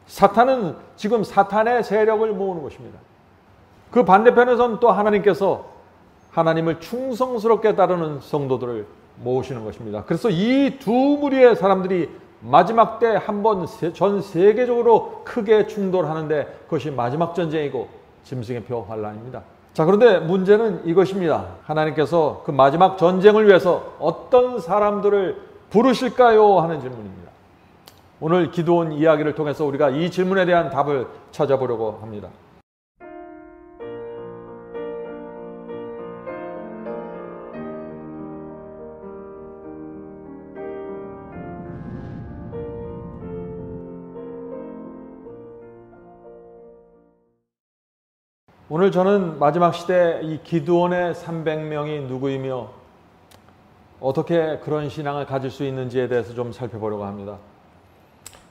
사탄은 지금 사탄의 세력을 모으는 것입니다. 그 반대편에서는 또 하나님께서 하나님을 충성스럽게 따르는 성도들을 모으시는 것입니다. 그래서 이 두 무리의 사람들이 마지막 때 한 번 전 세계적으로 크게 충돌하는데 그것이 마지막 전쟁이고 짐승의 표 환란입니다. 자, 그런데 문제는 이것입니다. 하나님께서 그 마지막 전쟁을 위해서 어떤 사람들을 부르실까요? 하는 질문입니다. 오늘 기도원 이야기를 통해서 우리가 이 질문에 대한 답을 찾아보려고 합니다. 오늘 저는 마지막 시대 이 기드온의 300명이 누구이며 어떻게 그런 신앙을 가질 수 있는지에 대해서 좀 살펴보려고 합니다.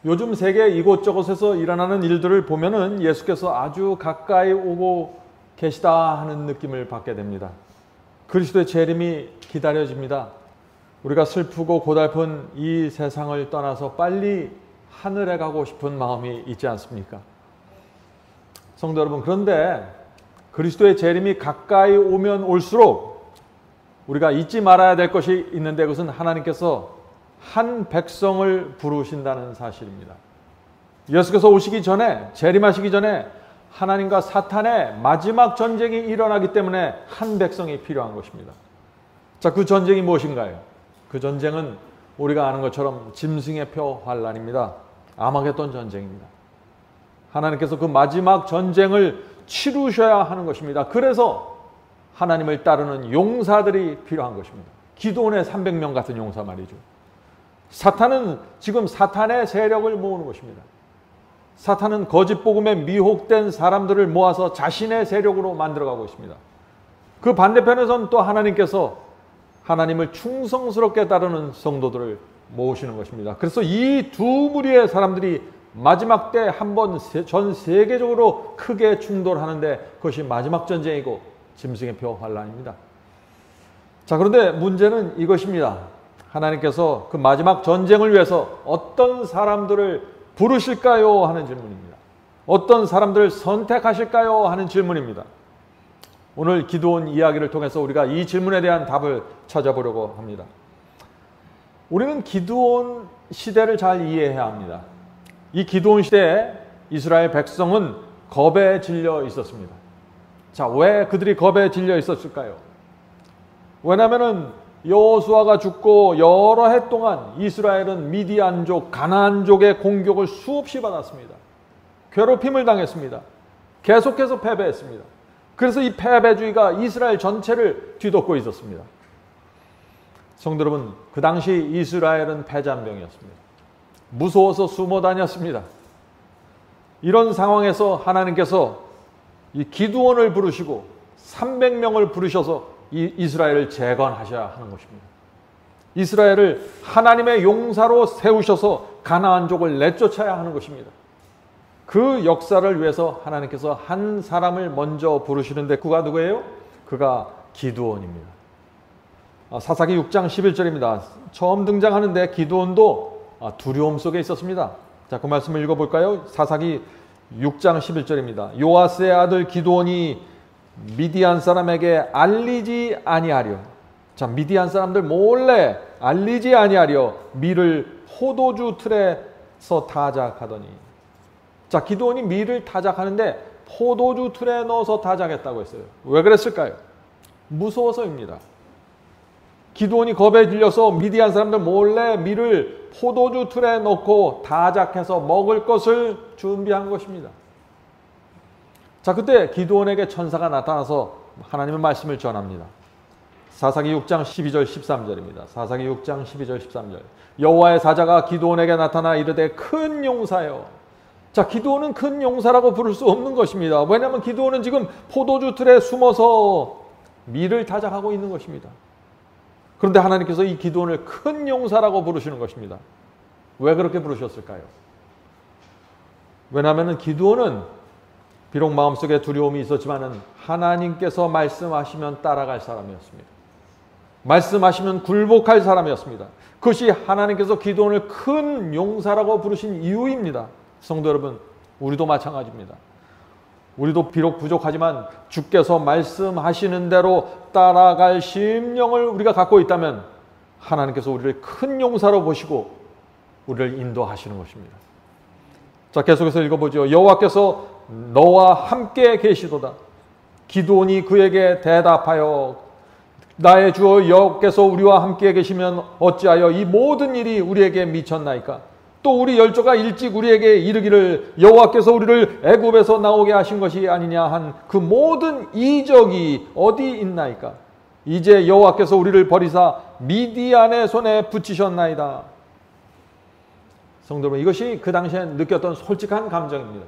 요즘 세계 이곳저곳에서 일어나는 일들을 보면은 예수께서 아주 가까이 오고 계시다 하는 느낌을 받게 됩니다. 그리스도의 재림이 기다려집니다. 우리가 슬프고 고달픈 이 세상을 떠나서 빨리 하늘에 가고 싶은 마음이 있지 않습니까? 성도 여러분, 그런데 그리스도의 재림이 가까이 오면 올수록 우리가 잊지 말아야 될 것이 있는데 그것은 하나님께서 한 백성을 부르신다는 사실입니다. 예수께서 오시기 전에, 재림하시기 전에 하나님과 사탄의 마지막 전쟁이 일어나기 때문에 한 백성이 필요한 것입니다. 자, 그 전쟁이 무엇인가요? 그 전쟁은 우리가 아는 것처럼 짐승의 표 환란입니다. 아마겟돈 전쟁입니다. 하나님께서 그 마지막 전쟁을 치루셔야 하는 것입니다. 그래서 하나님을 따르는 용사들이 필요한 것입니다. 기드온의 300명 같은 용사 말이죠. 사탄은 지금 사탄의 세력을 모으는 것입니다. 사탄은 거짓 복음에 미혹된 사람들을 모아서 자신의 세력으로 만들어가고 있습니다. 그 반대편에서는 또 하나님께서 하나님을 충성스럽게 따르는 성도들을 모으시는 것입니다. 그래서 이 두 무리의 사람들이 마지막 때 한 번 전 세계적으로 크게 충돌하는데 그것이 마지막 전쟁이고 짐승의 표 환란입니다. 자, 그런데 문제는 이것입니다. 하나님께서 그 마지막 전쟁을 위해서 어떤 사람들을 부르실까요? 하는 질문입니다. 어떤 사람들을 선택하실까요? 하는 질문입니다. 오늘 기도원 이야기를 통해서 우리가 이 질문에 대한 답을 찾아보려고 합니다. 우리는 기드온 시대를 잘 이해해야 합니다. 이 기드온 시대에 이스라엘 백성은 겁에 질려 있었습니다. 자, 왜 그들이 겁에 질려 있었을까요? 왜냐하면 여호수아가 죽고 여러 해 동안 이스라엘은 미디안족, 가나안족의 공격을 수없이 받았습니다. 괴롭힘을 당했습니다. 계속해서 패배했습니다. 그래서 이 패배주의가 이스라엘 전체를 뒤덮고 있었습니다. 성도 여러분, 그 당시 이스라엘은 패잔병이었습니다. 무서워서 숨어 다녔습니다. 이런 상황에서 하나님께서 이 기드온을 부르시고 300명을 부르셔서 이 이스라엘을 재건하셔야 하는 것입니다. 이스라엘을 하나님의 용사로 세우셔서 가나안족을 내쫓아야 하는 것입니다. 그 역사를 위해서 하나님께서 한 사람을 먼저 부르시는데 그가 누구예요? 그가 기드온입니다. 사사기 6장 11절입니다. 처음 등장하는데 기드온도 두려움 속에 있었습니다. 자, 그 말씀을 읽어볼까요? 사사기 6장 11절입니다. 요아스의 아들 기드온이 미디안 사람에게 알리지 아니하려. 자, 미디안 사람들 몰래 알리지 아니하려 밀을 포도주 틀에서 타작하더니. 자, 기드온이 밀을 타작하는데 포도주 틀에 넣어서 타작했다고 했어요. 왜 그랬을까요? 무서워서입니다. 기드온이 겁에 질려서 미디안 사람들 몰래 밀을 포도주 틀에 넣고 타작해서 먹을 것을 준비한 것입니다. 자, 그때 기드온에게 천사가 나타나서 하나님의 말씀을 전합니다. 사사기 6장 12절 13절입니다. 사사기 6장 12절 13절. 여호와의 사자가 기드온에게 나타나 이르되 큰 용사여. 자, 기드온은 큰 용사라고 부를 수 없는 것입니다. 왜냐하면 기드온은 지금 포도주 틀에 숨어서 밀을 타작하고 있는 것입니다. 그런데 하나님께서 이 기드온을 큰 용사라고 부르시는 것입니다. 왜 그렇게 부르셨을까요? 왜냐하면 기드온은 비록 마음속에 두려움이 있었지만 하나님께서 말씀하시면 따라갈 사람이었습니다. 말씀하시면 굴복할 사람이었습니다. 그것이 하나님께서 기드온을 큰 용사라고 부르신 이유입니다. 성도 여러분, 우리도 마찬가지입니다. 우리도 비록 부족하지만 주께서 말씀하시는 대로 따라갈 심령을 우리가 갖고 있다면 하나님께서 우리를 큰 용사로 보시고 우리를 인도하시는 것입니다. 자, 계속해서 읽어보죠. 여호와께서 너와 함께 계시도다. 기드온이 그에게 대답하여 나의 주 여호와께서 우리와 함께 계시면 어찌하여 이 모든 일이 우리에게 미쳤나이까? 또 우리 열조가 일찍 우리에게 이르기를 여호와께서 우리를 애굽에서 나오게 하신 것이 아니냐 한 그 모든 이적이 어디 있나이까? 이제 여호와께서 우리를 버리사 미디안의 손에 붙이셨나이다. 성도 여러분, 이것이 그 당시에 느꼈던 솔직한 감정입니다.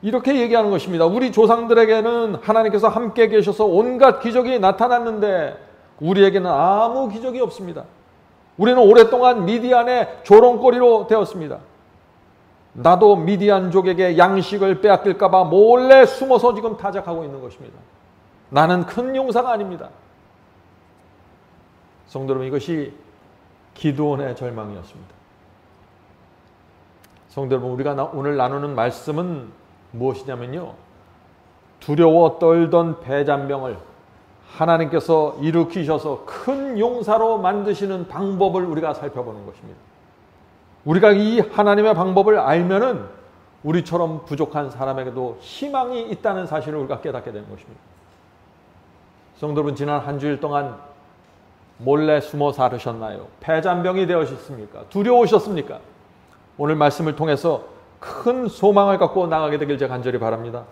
이렇게 얘기하는 것입니다. 우리 조상들에게는 하나님께서 함께 계셔서 온갖 기적이 나타났는데 우리에게는 아무 기적이 없습니다. 우리는 오랫동안 미디안의 조롱거리로 되었습니다. 나도 미디안족에게 양식을 빼앗길까 봐 몰래 숨어서 지금 타작하고 있는 것입니다. 나는 큰 용사가 아닙니다. 성도 여러분, 이것이 기드온의 절망이었습니다. 성도 여러분, 우리가 오늘 나누는 말씀은 무엇이냐면요, 두려워 떨던 패잔병을 하나님께서 일으키셔서 큰 용사로 만드시는 방법을 우리가 살펴보는 것입니다. 우리가 이 하나님의 방법을 알면은 우리처럼 부족한 사람에게도 희망이 있다는 사실을 우리가 깨닫게 되는 것입니다. 성도 여러분, 지난 한 주일 동안 몰래 숨어 살으셨나요? 패잔병이 되었습니까? 두려우셨습니까? 오늘 말씀을 통해서 큰 소망을 갖고 나가게 되길 제가 간절히 바랍니다.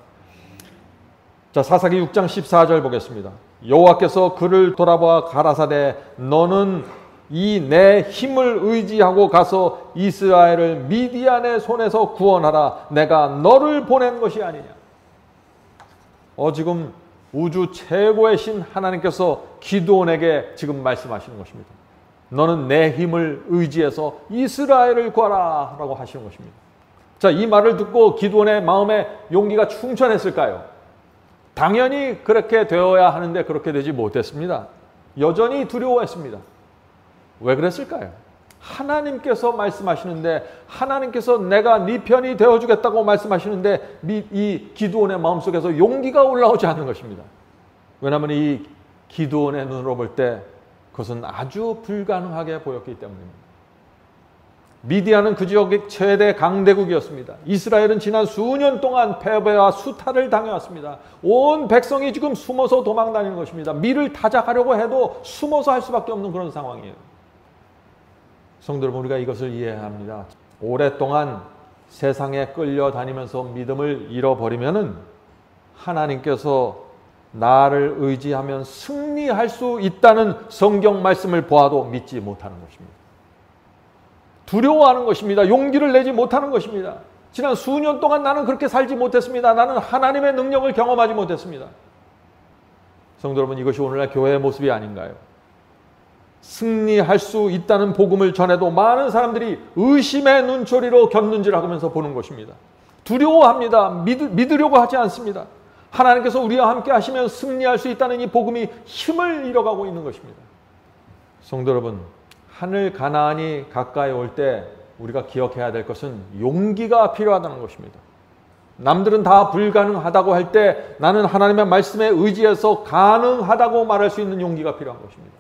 자, 사사기 6장 14절 보겠습니다. 여호와께서 그를 돌아보아 가라사대 너는 이 내 힘을 의지하고 가서 이스라엘을 미디안의 손에서 구원하라. 내가 너를 보낸 것이 아니냐. 지금 우주 최고의 신 하나님께서 기드온에게 지금 말씀하시는 것입니다. 너는 내 힘을 의지해서 이스라엘을 구하라 라고 하시는 것입니다. 자, 이 말을 듣고 기드온의 마음에 용기가 충천했을까요? 당연히 그렇게 되어야 하는데 그렇게 되지 못했습니다. 여전히 두려워했습니다. 왜 그랬을까요? 하나님께서 말씀하시는데, 하나님께서 내가 네 편이 되어주겠다고 말씀하시는데 이 기드온의 마음속에서 용기가 올라오지 않는 것입니다. 왜냐하면 이 기드온의 눈으로 볼 때 그것은 아주 불가능하게 보였기 때문입니다. 미디안은 그 지역의 최대 강대국이었습니다. 이스라엘은 지난 수년 동안 패배와 수탈을 당해왔습니다. 온 백성이 지금 숨어서 도망다니는 것입니다. 미를 타작하려고 해도 숨어서 할 수밖에 없는 그런 상황이에요. 성도 여러분, 우리가 이것을 이해해야 합니다. 오랫동안 세상에 끌려다니면서 믿음을 잃어버리면은 하나님께서 나를 의지하면 승리할 수 있다는 성경 말씀을 보아도 믿지 못하는 것입니다. 두려워하는 것입니다. 용기를 내지 못하는 것입니다. 지난 수년 동안 나는 그렇게 살지 못했습니다. 나는 하나님의 능력을 경험하지 못했습니다. 성도 여러분, 이것이 오늘날 교회의 모습이 아닌가요? 승리할 수 있다는 복음을 전해도 많은 사람들이 의심의 눈초리로 곁눈질하면서 보는 것입니다. 두려워합니다. 믿으려고 하지 않습니다. 하나님께서 우리와 함께 하시면 승리할 수 있다는 이 복음이 힘을 잃어가고 있는 것입니다. 성도 여러분, 하늘 가나안이 가까이 올 때 우리가 기억해야 될 것은 용기가 필요하다는 것입니다. 남들은 다 불가능하다고 할 때 나는 하나님의 말씀에 의지해서 가능하다고 말할 수 있는 용기가 필요한 것입니다.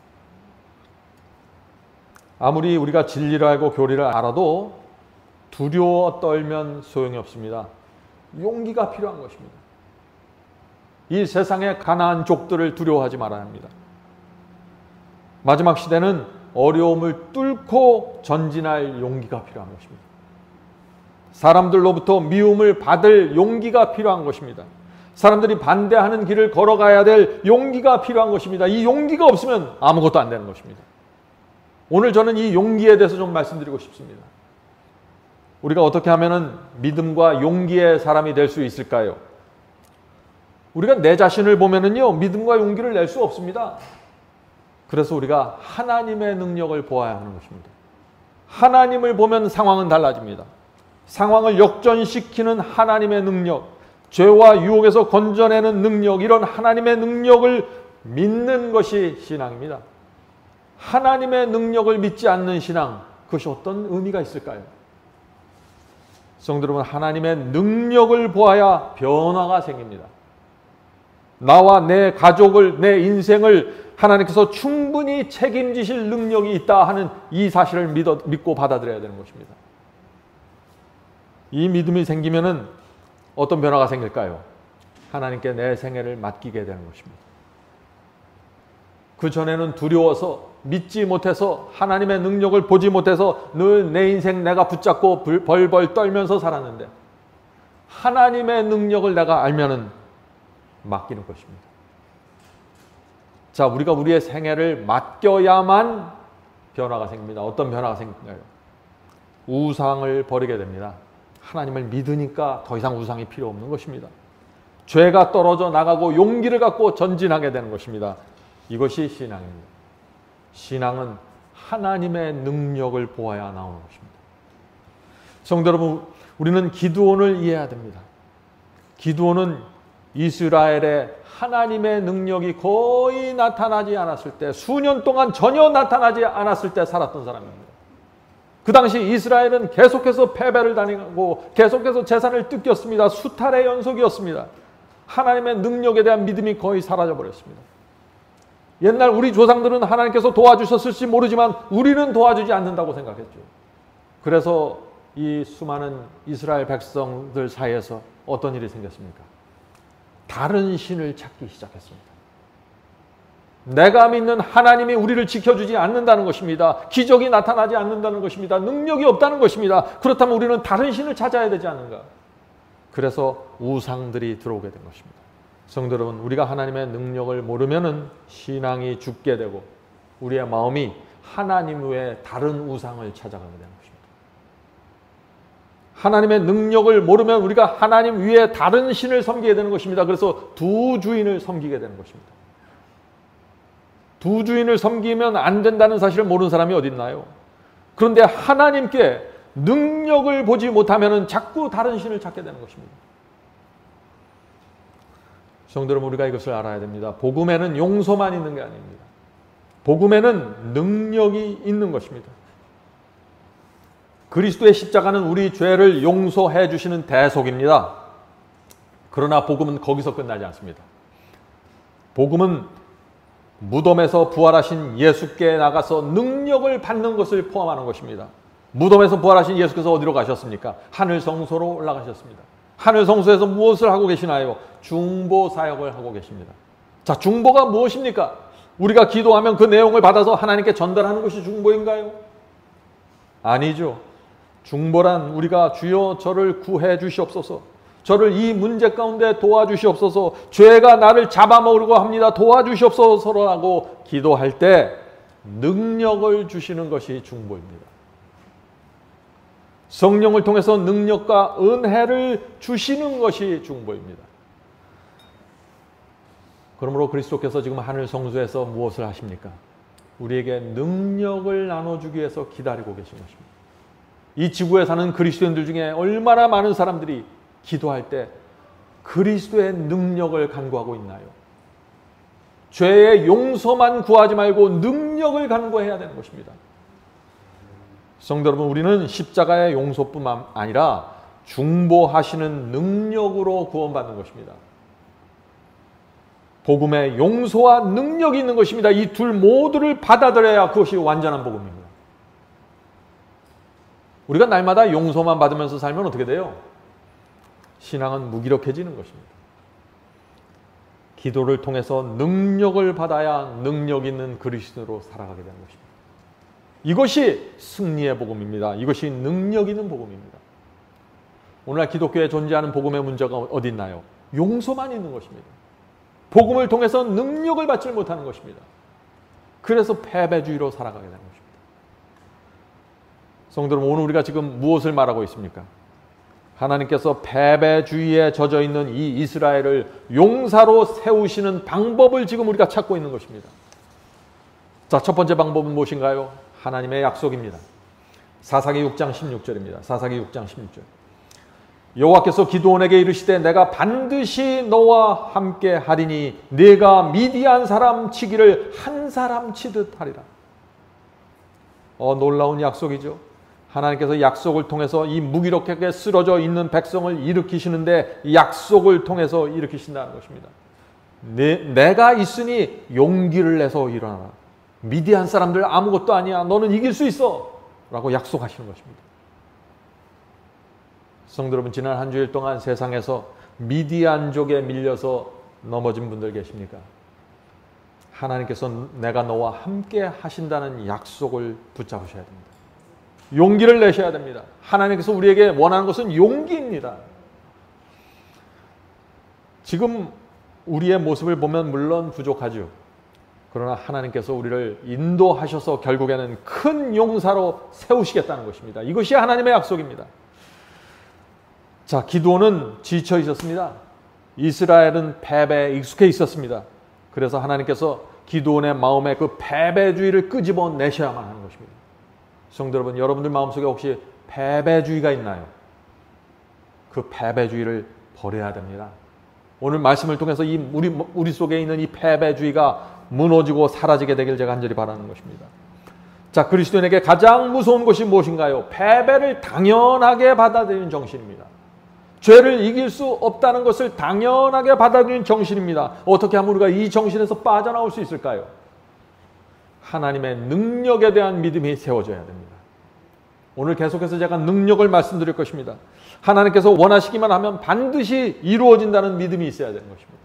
아무리 우리가 진리를 알고 교리를 알아도 두려워 떨면 소용이 없습니다. 용기가 필요한 것입니다. 이 세상의 가나안족들을 두려워하지 말아야 합니다. 마지막 시대는 어려움을 뚫고 전진할 용기가 필요한 것입니다. 사람들로부터 미움을 받을 용기가 필요한 것입니다. 사람들이 반대하는 길을 걸어가야 될 용기가 필요한 것입니다. 이 용기가 없으면 아무것도 안 되는 것입니다. 오늘 저는 이 용기에 대해서 좀 말씀드리고 싶습니다. 우리가 어떻게 하면 믿음과 용기의 사람이 될 수 있을까요? 우리가 내 자신을 보면은요, 믿음과 용기를 낼 수 없습니다. 그래서 우리가 하나님의 능력을 보아야 하는 것입니다. 하나님을 보면 상황은 달라집니다. 상황을 역전시키는 하나님의 능력, 죄와 유혹에서 건져내는 능력, 이런 하나님의 능력을 믿는 것이 신앙입니다. 하나님의 능력을 믿지 않는 신앙, 그것이 어떤 의미가 있을까요? 성도 여러분, 하나님의 능력을 보아야 변화가 생깁니다. 나와 내 가족을, 내 인생을 하나님께서 충분히 책임지실 능력이 있다 하는 이 사실을 믿고 받아들여야 되는 것입니다. 이 믿음이 생기면은 어떤 변화가 생길까요? 하나님께 내 생애를 맡기게 되는 것입니다. 그 전에는 두려워서, 믿지 못해서, 하나님의 능력을 보지 못해서 늘 내 인생 내가 붙잡고 벌벌 떨면서 살았는데, 하나님의 능력을 내가 알면은 맡기는 것입니다. 자, 우리가 우리의 생애를 맡겨야만 변화가 생깁니다. 어떤 변화가 생길까요? 우상을 버리게 됩니다. 하나님을 믿으니까 더 이상 우상이 필요 없는 것입니다. 죄가 떨어져 나가고 용기를 갖고 전진하게 되는 것입니다. 이것이 신앙입니다. 신앙은 하나님의 능력을 보아야 나오는 것입니다. 성도 여러분, 우리는 기드온을 이해해야 됩니다. 기드온은 이스라엘의 하나님의 능력이 거의 나타나지 않았을 때, 수년 동안 전혀 나타나지 않았을 때 살았던 사람입니다. 그 당시 이스라엘은 계속해서 패배를 당하고 계속해서 재산을 뜯겼습니다. 수탈의 연속이었습니다. 하나님의 능력에 대한 믿음이 거의 사라져버렸습니다. 옛날 우리 조상들은 하나님께서 도와주셨을지 모르지만 우리는 도와주지 않는다고 생각했죠. 그래서 이 수많은 이스라엘 백성들 사이에서 어떤 일이 생겼습니까? 다른 신을 찾기 시작했습니다. 내가 믿는 하나님이 우리를 지켜주지 않는다는 것입니다. 기적이 나타나지 않는다는 것입니다. 능력이 없다는 것입니다. 그렇다면 우리는 다른 신을 찾아야 되지 않는가? 그래서 우상들이 들어오게 된 것입니다. 성도 여러분, 우리가 하나님의 능력을 모르면은 신앙이 죽게 되고 우리의 마음이 하나님 외에 다른 우상을 찾아가게 되는 것입니다. 하나님의 능력을 모르면 우리가 하나님 위에 다른 신을 섬기게 되는 것입니다. 그래서 두 주인을 섬기게 되는 것입니다. 두 주인을 섬기면 안 된다는 사실을 모르는 사람이 어디 있나요? 그런데 하나님께 능력을 보지 못하면 자꾸 다른 신을 찾게 되는 것입니다. 성도 여러분, 우리가 이것을 알아야 됩니다. 복음에는 용서만 있는 게 아닙니다. 복음에는 능력이 있는 것입니다. 그리스도의 십자가는 우리 죄를 용서해 주시는 대속입니다. 그러나 복음은 거기서 끝나지 않습니다. 복음은 무덤에서 부활하신 예수께 나가서 능력을 받는 것을 포함하는 것입니다. 무덤에서 부활하신 예수께서 어디로 가셨습니까? 하늘 성소로 올라가셨습니다. 하늘 성소에서 무엇을 하고 계시나요? 중보 사역을 하고 계십니다. 자, 중보가 무엇입니까? 우리가 기도하면 그 내용을 받아서 하나님께 전달하는 것이 중보인가요? 아니죠. 중보란 우리가 주여 저를 구해 주시옵소서, 저를 이 문제 가운데 도와주시옵소서, 죄가 나를 잡아먹으려고 합니다, 도와주시옵소서라고 기도할 때 능력을 주시는 것이 중보입니다. 성령을 통해서 능력과 은혜를 주시는 것이 중보입니다. 그러므로 그리스도께서 지금 하늘 성소에서 무엇을 하십니까? 우리에게 능력을 나눠주기 위해서 기다리고 계신 것입니다. 이 지구에 사는 그리스도인들 중에 얼마나 많은 사람들이 기도할 때 그리스도의 능력을 간구하고 있나요? 죄의 용서만 구하지 말고 능력을 간구해야 되는 것입니다. 성도 여러분, 우리는 십자가의 용서뿐만 아니라 중보하시는 능력으로 구원받는 것입니다. 복음에 용서와 능력이 있는 것입니다. 이 둘 모두를 받아들여야 그것이 완전한 복음입니다. 우리가 날마다 용서만 받으면서 살면 어떻게 돼요? 신앙은 무기력해지는 것입니다. 기도를 통해서 능력을 받아야 능력 있는 그리스도로 살아가게 되는 것입니다. 이것이 승리의 복음입니다. 이것이 능력 있는 복음입니다. 오늘날 기독교에 존재하는 복음의 문제가 어디 있나요? 용서만 있는 것입니다. 복음을 통해서 능력을 받지 못하는 것입니다. 그래서 패배주의로 살아가게 되는 것입니다. 성도 여러분, 오늘 우리가 지금 무엇을 말하고 있습니까? 하나님께서 패배주의에 젖어 있는 이 이스라엘을 용사로 세우시는 방법을 지금 우리가 찾고 있는 것입니다. 자, 첫 번째 방법은 무엇인가요? 하나님의 약속입니다. 사사기 6장 16절입니다. 사사기 6장 16절. 여호와께서 기드온에게 이르시되 내가 반드시 너와 함께 하리니 네가 미디안 사람 치기를 한 사람 치듯 하리라. 놀라운 약속이죠. 하나님께서 약속을 통해서 이 무기력하게 쓰러져 있는 백성을 일으키시는데 약속을 통해서 일으키신다는 것입니다. 내가 있으니 용기를 내서 일어나라. 미디안 사람들 아무것도 아니야. 너는 이길 수 있어. 라고 약속하시는 것입니다. 성도 여러분, 지난 한 주일 동안 세상에서 미디안족에 밀려서 넘어진 분들 계십니까? 하나님께서 내가 너와 함께 하신다는 약속을 붙잡으셔야 됩니다. 용기를 내셔야 됩니다. 하나님께서 우리에게 원하는 것은 용기입니다. 지금 우리의 모습을 보면 물론 부족하죠. 그러나 하나님께서 우리를 인도하셔서 결국에는 큰 용사로 세우시겠다는 것입니다. 이것이 하나님의 약속입니다. 자, 기드온은 지쳐 있었습니다. 이스라엘은 패배에 익숙해 있었습니다. 그래서 하나님께서 기드온의 마음에 그 패배주의를 끄집어 내셔야만 하는 것입니다. 성도 여러분, 여러분들 마음속에 혹시 패배주의가 있나요? 그 패배주의를 버려야 됩니다. 오늘 말씀을 통해서 우리 속에 있는 이 패배주의가 무너지고 사라지게 되길 제가 간절히 바라는 것입니다. 자, 그리스도인에게 가장 무서운 것이 무엇인가요? 패배를 당연하게 받아들이는 정신입니다. 죄를 이길 수 없다는 것을 당연하게 받아들이는 정신입니다. 어떻게 하면 우리가 이 정신에서 빠져나올 수 있을까요? 하나님의 능력에 대한 믿음이 세워져야 됩니다. 오늘 계속해서 제가 능력을 말씀드릴 것입니다. 하나님께서 원하시기만 하면 반드시 이루어진다는 믿음이 있어야 되는 것입니다.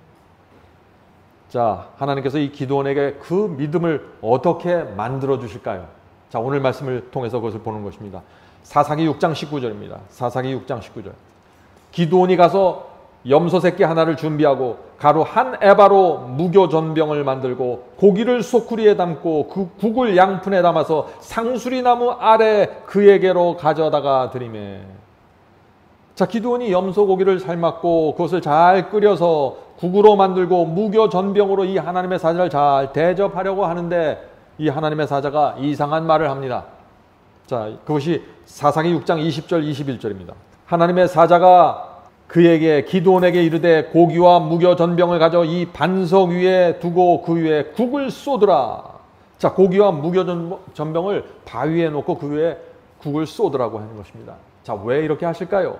자, 하나님께서 이 기드온에게 그 믿음을 어떻게 만들어 주실까요? 자, 오늘 말씀을 통해서 그것을 보는 것입니다. 사사기 6장 19절입니다. 사사기 6장 19절. 기드온이 가서 염소 새끼 하나를 준비하고 가루 한 에바로 무교 전병을 만들고 고기를 소쿠리에 담고 그 국을 양푼에 담아서 상수리 나무 아래 그에게로 가져다가 드리매. 자, 기드온이 염소 고기를 삶았고 그것을 잘 끓여서 국으로 만들고 무교 전병으로 이 하나님의 사자를 잘 대접하려고 하는데 이 하나님의 사자가 이상한 말을 합니다. 자, 그것이 사사기 6장 20절 21절입니다. 하나님의 사자가 그에게 기드온에게 이르되 고기와 무교 전병을 가져 이 반석 위에 두고 그 위에 국을 쏟으라. 자, 고기와 무교 전병을 바위에 놓고 그 위에 국을 쏟으라고 하는 것입니다. 자, 왜 이렇게 하실까요?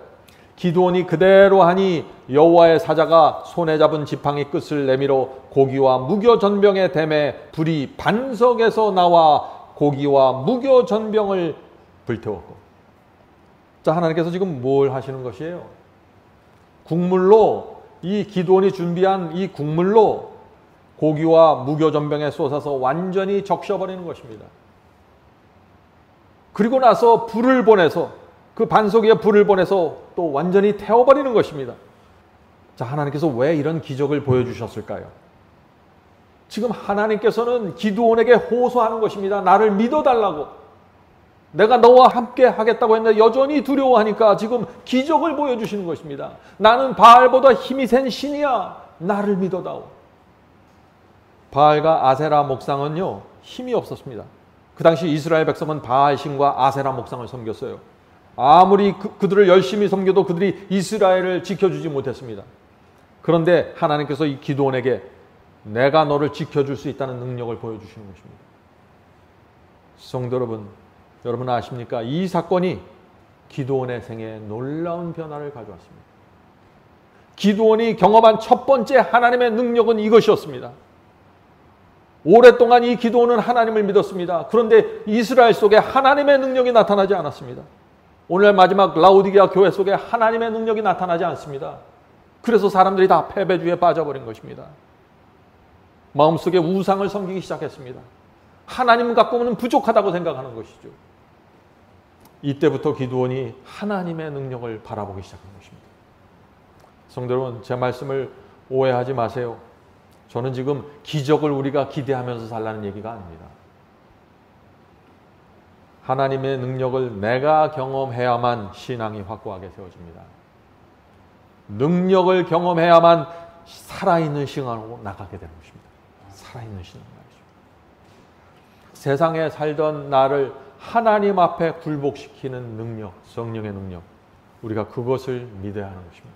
기드온이 그대로 하니 여호와의 사자가 손에 잡은 지팡이 끝을 내밀어 고기와 무교 전병의 댐에 불이 반석에서 나와 고기와 무교 전병을 불태웠고. 자, 하나님께서 지금 뭘 하시는 것이에요? 국물로, 이 기드온이 준비한 이 국물로 고기와 무교 전병에 쏟아서 완전히 적셔버리는 것입니다. 그리고 나서 불을 보내서 그 반석 위에 불을 보내서 또 완전히 태워버리는 것입니다. 자, 하나님께서 왜 이런 기적을 보여주셨을까요? 지금 하나님께서는 기드온에게 호소하는 것입니다. 나를 믿어달라고. 내가 너와 함께 하겠다고 했는데 여전히 두려워하니까 지금 기적을 보여주시는 것입니다. 나는 바알보다 힘이 센 신이야. 나를 믿어다오. 바알과 아세라 목상은요, 힘이 없었습니다. 그 당시 이스라엘 백성은 바알 신과 아세라 목상을 섬겼어요. 아무리 그들을 열심히 섬겨도 그들이 이스라엘을 지켜주지 못했습니다. 그런데 하나님께서 이 기드온에게 내가 너를 지켜줄 수 있다는 능력을 보여주시는 것입니다. 성도 여러분, 여러분 아십니까? 이 사건이 기드온의 생애에 놀라운 변화를 가져왔습니다. 기드온이 경험한 첫 번째 하나님의 능력은 이것이었습니다. 오랫동안 이 기드온은 하나님을 믿었습니다. 그런데 이스라엘 속에 하나님의 능력이 나타나지 않았습니다. 오늘 마지막 라오디게아 교회 속에 하나님의 능력이 나타나지 않습니다. 그래서 사람들이 다 패배주의에 빠져버린 것입니다. 마음속에 우상을 섬기기 시작했습니다. 하나님 갖고는 부족하다고 생각하는 것이죠. 이때부터 기드온이 하나님의 능력을 바라보기 시작한 것입니다. 성도 여러분, 제 말씀을 오해하지 마세요. 저는 지금 기적을 우리가 기대하면서 살라는 얘기가 아닙니다. 하나님의 능력을 내가 경험해야만 신앙이 확고하게 세워집니다. 능력을 경험해야만 살아있는 신앙으로 나가게 되는 것입니다. 살아있는 신앙 말이죠. 세상에 살던 나를 하나님 앞에 굴복시키는 능력, 성령의 능력, 우리가 그것을 믿어야 하는 것입니다.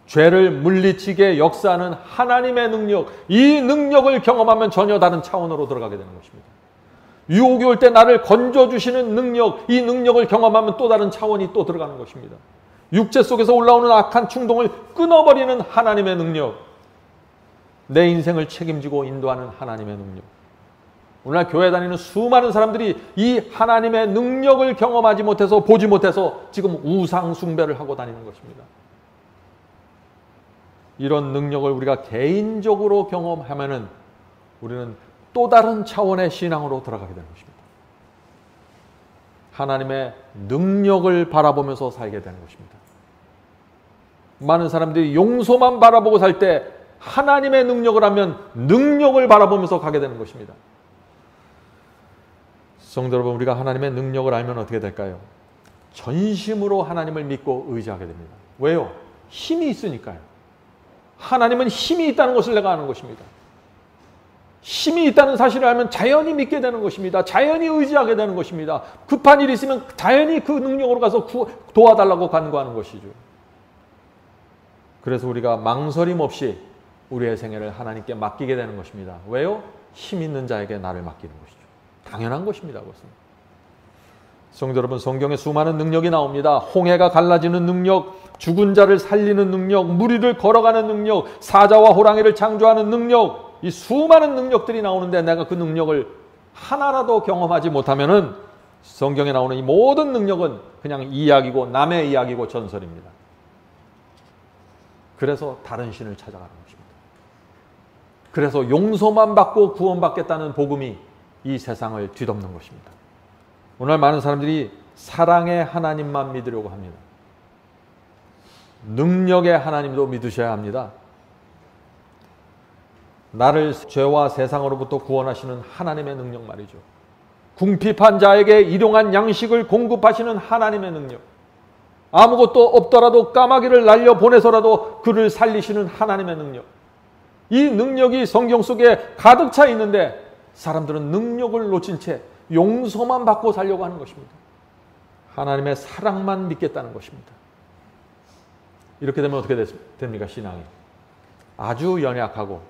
죄를 물리치게 역사하는 하나님의 능력, 이 능력을 경험하면 전혀 다른 차원으로 들어가게 되는 것입니다. 유혹이 올 때 나를 건져주시는 능력, 이 능력을 경험하면 또 다른 차원이 또 들어가는 것입니다. 육체 속에서 올라오는 악한 충동을 끊어버리는 하나님의 능력, 내 인생을 책임지고 인도하는 하나님의 능력. 오늘날 교회 다니는 수많은 사람들이 이 하나님의 능력을 경험하지 못해서, 보지 못해서 지금 우상 숭배를 하고 다니는 것입니다. 이런 능력을 우리가 개인적으로 경험하면은 우리는 또 다른 차원의 신앙으로 들어가게 되는 것입니다. 하나님의 능력을 바라보면서 살게 되는 것입니다. 많은 사람들이 용서만 바라보고 살 때 하나님의 능력을 하면 능력을 바라보면서 가게 되는 것입니다. 성도 여러분, 우리가 하나님의 능력을 알면 어떻게 될까요? 전심으로 하나님을 믿고 의지하게 됩니다. 왜요? 힘이 있으니까요. 하나님은 힘이 있다는 것을 내가 아는 것입니다. 힘이 있다는 사실을 알면 자연히 믿게 되는 것입니다. 자연히 의지하게 되는 것입니다. 급한 일이 있으면 자연히 그 능력으로 가서 도와달라고 간구하는 것이죠. 그래서 우리가 망설임 없이 우리의 생애를 하나님께 맡기게 되는 것입니다. 왜요? 힘 있는 자에게 나를 맡기는 것이죠. 당연한 것입니다. 그것은. 성도 여러분, 성경에 수많은 능력이 나옵니다. 홍해가 갈라지는 능력, 죽은 자를 살리는 능력, 무리를 걸어가는 능력, 사자와 호랑이를 창조하는 능력, 이 수많은 능력들이 나오는데 내가 그 능력을 하나라도 경험하지 못하면은 성경에 나오는 이 모든 능력은 그냥 이야기고 남의 이야기고 전설입니다. 그래서 다른 신을 찾아가는 것입니다. 그래서 용서만 받고 구원받겠다는 복음이 이 세상을 뒤덮는 것입니다. 오늘 많은 사람들이 사랑의 하나님만 믿으려고 합니다. 능력의 하나님도 믿으셔야 합니다. 나를 죄와 세상으로부터 구원하시는 하나님의 능력 말이죠. 궁핍한 자에게 일용한 양식을 공급하시는 하나님의 능력. 아무것도 없더라도 까마귀를 날려보내서라도 그를 살리시는 하나님의 능력. 이 능력이 성경 속에 가득 차 있는데 사람들은 능력을 놓친 채 용서만 받고 살려고 하는 것입니다. 하나님의 사랑만 믿겠다는 것입니다. 이렇게 되면 어떻게 됩니까? 신앙이 아주 연약하고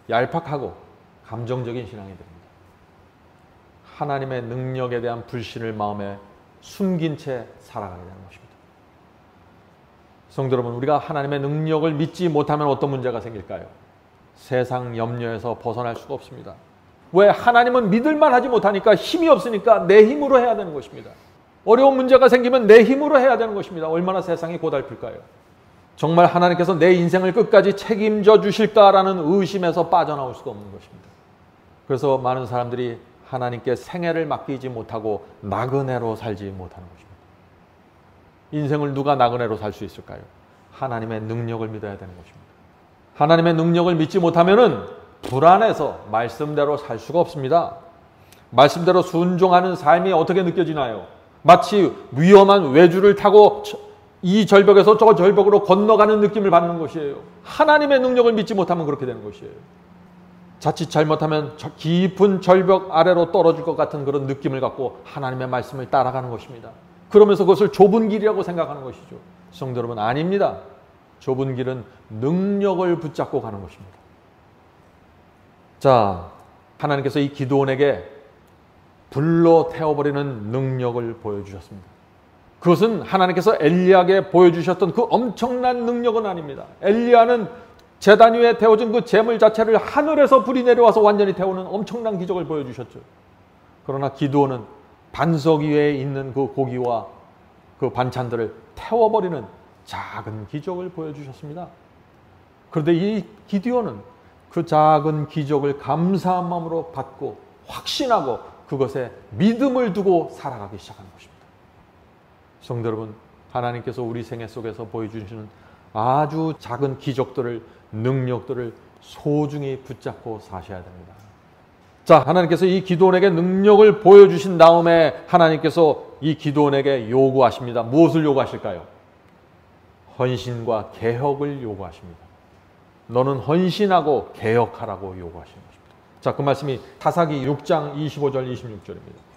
얄팍하고 감정적인 신앙이 됩니다. 하나님의 능력에 대한 불신을 마음에 숨긴 채 살아가게 되는 것입니다. 성도 여러분, 우리가 하나님의 능력을 믿지 못하면 어떤 문제가 생길까요? 세상 염려에서 벗어날 수가 없습니다. 왜? 하나님은 믿을만 하지 못하니까, 힘이 없으니까 내 힘으로 해야 되는 것입니다. 어려운 문제가 생기면 내 힘으로 해야 되는 것입니다. 얼마나 세상이 고달플까요? 정말 하나님께서 내 인생을 끝까지 책임져 주실까라는 의심에서 빠져나올 수가 없는 것입니다. 그래서 많은 사람들이 하나님께 생애를 맡기지 못하고 나그네로 살지 못하는 것입니다. 인생을 누가 나그네로 살 수 있을까요? 하나님의 능력을 믿어야 되는 것입니다. 하나님의 능력을 믿지 못하면은 불안해서 말씀대로 살 수가 없습니다. 말씀대로 순종하는 삶이 어떻게 느껴지나요? 마치 위험한 외주를 타고 이 절벽에서 저 절벽으로 건너가는 느낌을 받는 것이에요. 하나님의 능력을 믿지 못하면 그렇게 되는 것이에요. 자칫 잘못하면 깊은 절벽 아래로 떨어질 것 같은 그런 느낌을 갖고 하나님의 말씀을 따라가는 것입니다. 그러면서 그것을 좁은 길이라고 생각하는 것이죠. 성도 여러분, 아닙니다. 좁은 길은 능력을 붙잡고 가는 것입니다. 자, 하나님께서 이 기드온에게 불로 태워버리는 능력을 보여주셨습니다. 그것은 하나님께서 엘리야에게 보여주셨던 그 엄청난 능력은 아닙니다. 엘리야는 제단 위에 태워진 그 재물 자체를 하늘에서 불이 내려와서 완전히 태우는 엄청난 기적을 보여주셨죠. 그러나 기드온은 반석 위에 있는 그 고기와 그 반찬들을 태워버리는 작은 기적을 보여주셨습니다. 그런데 이 기드온은 그 작은 기적을 감사한 마음으로 받고 확신하고 그것에 믿음을 두고 살아가기 시작한 것입니다. 성도 여러분, 하나님께서 우리 생애 속에서 보여주시는 아주 작은 기적들을, 능력들을 소중히 붙잡고 사셔야 됩니다. 자, 하나님께서 이 기드온에게 능력을 보여주신 다음에 하나님께서 이 기드온에게 요구하십니다. 무엇을 요구하실까요? 헌신과 개혁을 요구하십니다. 너는 헌신하고 개혁하라고 요구하시는 것입니다. 자, 그 말씀이 사사기 6장 25절 26절입니다.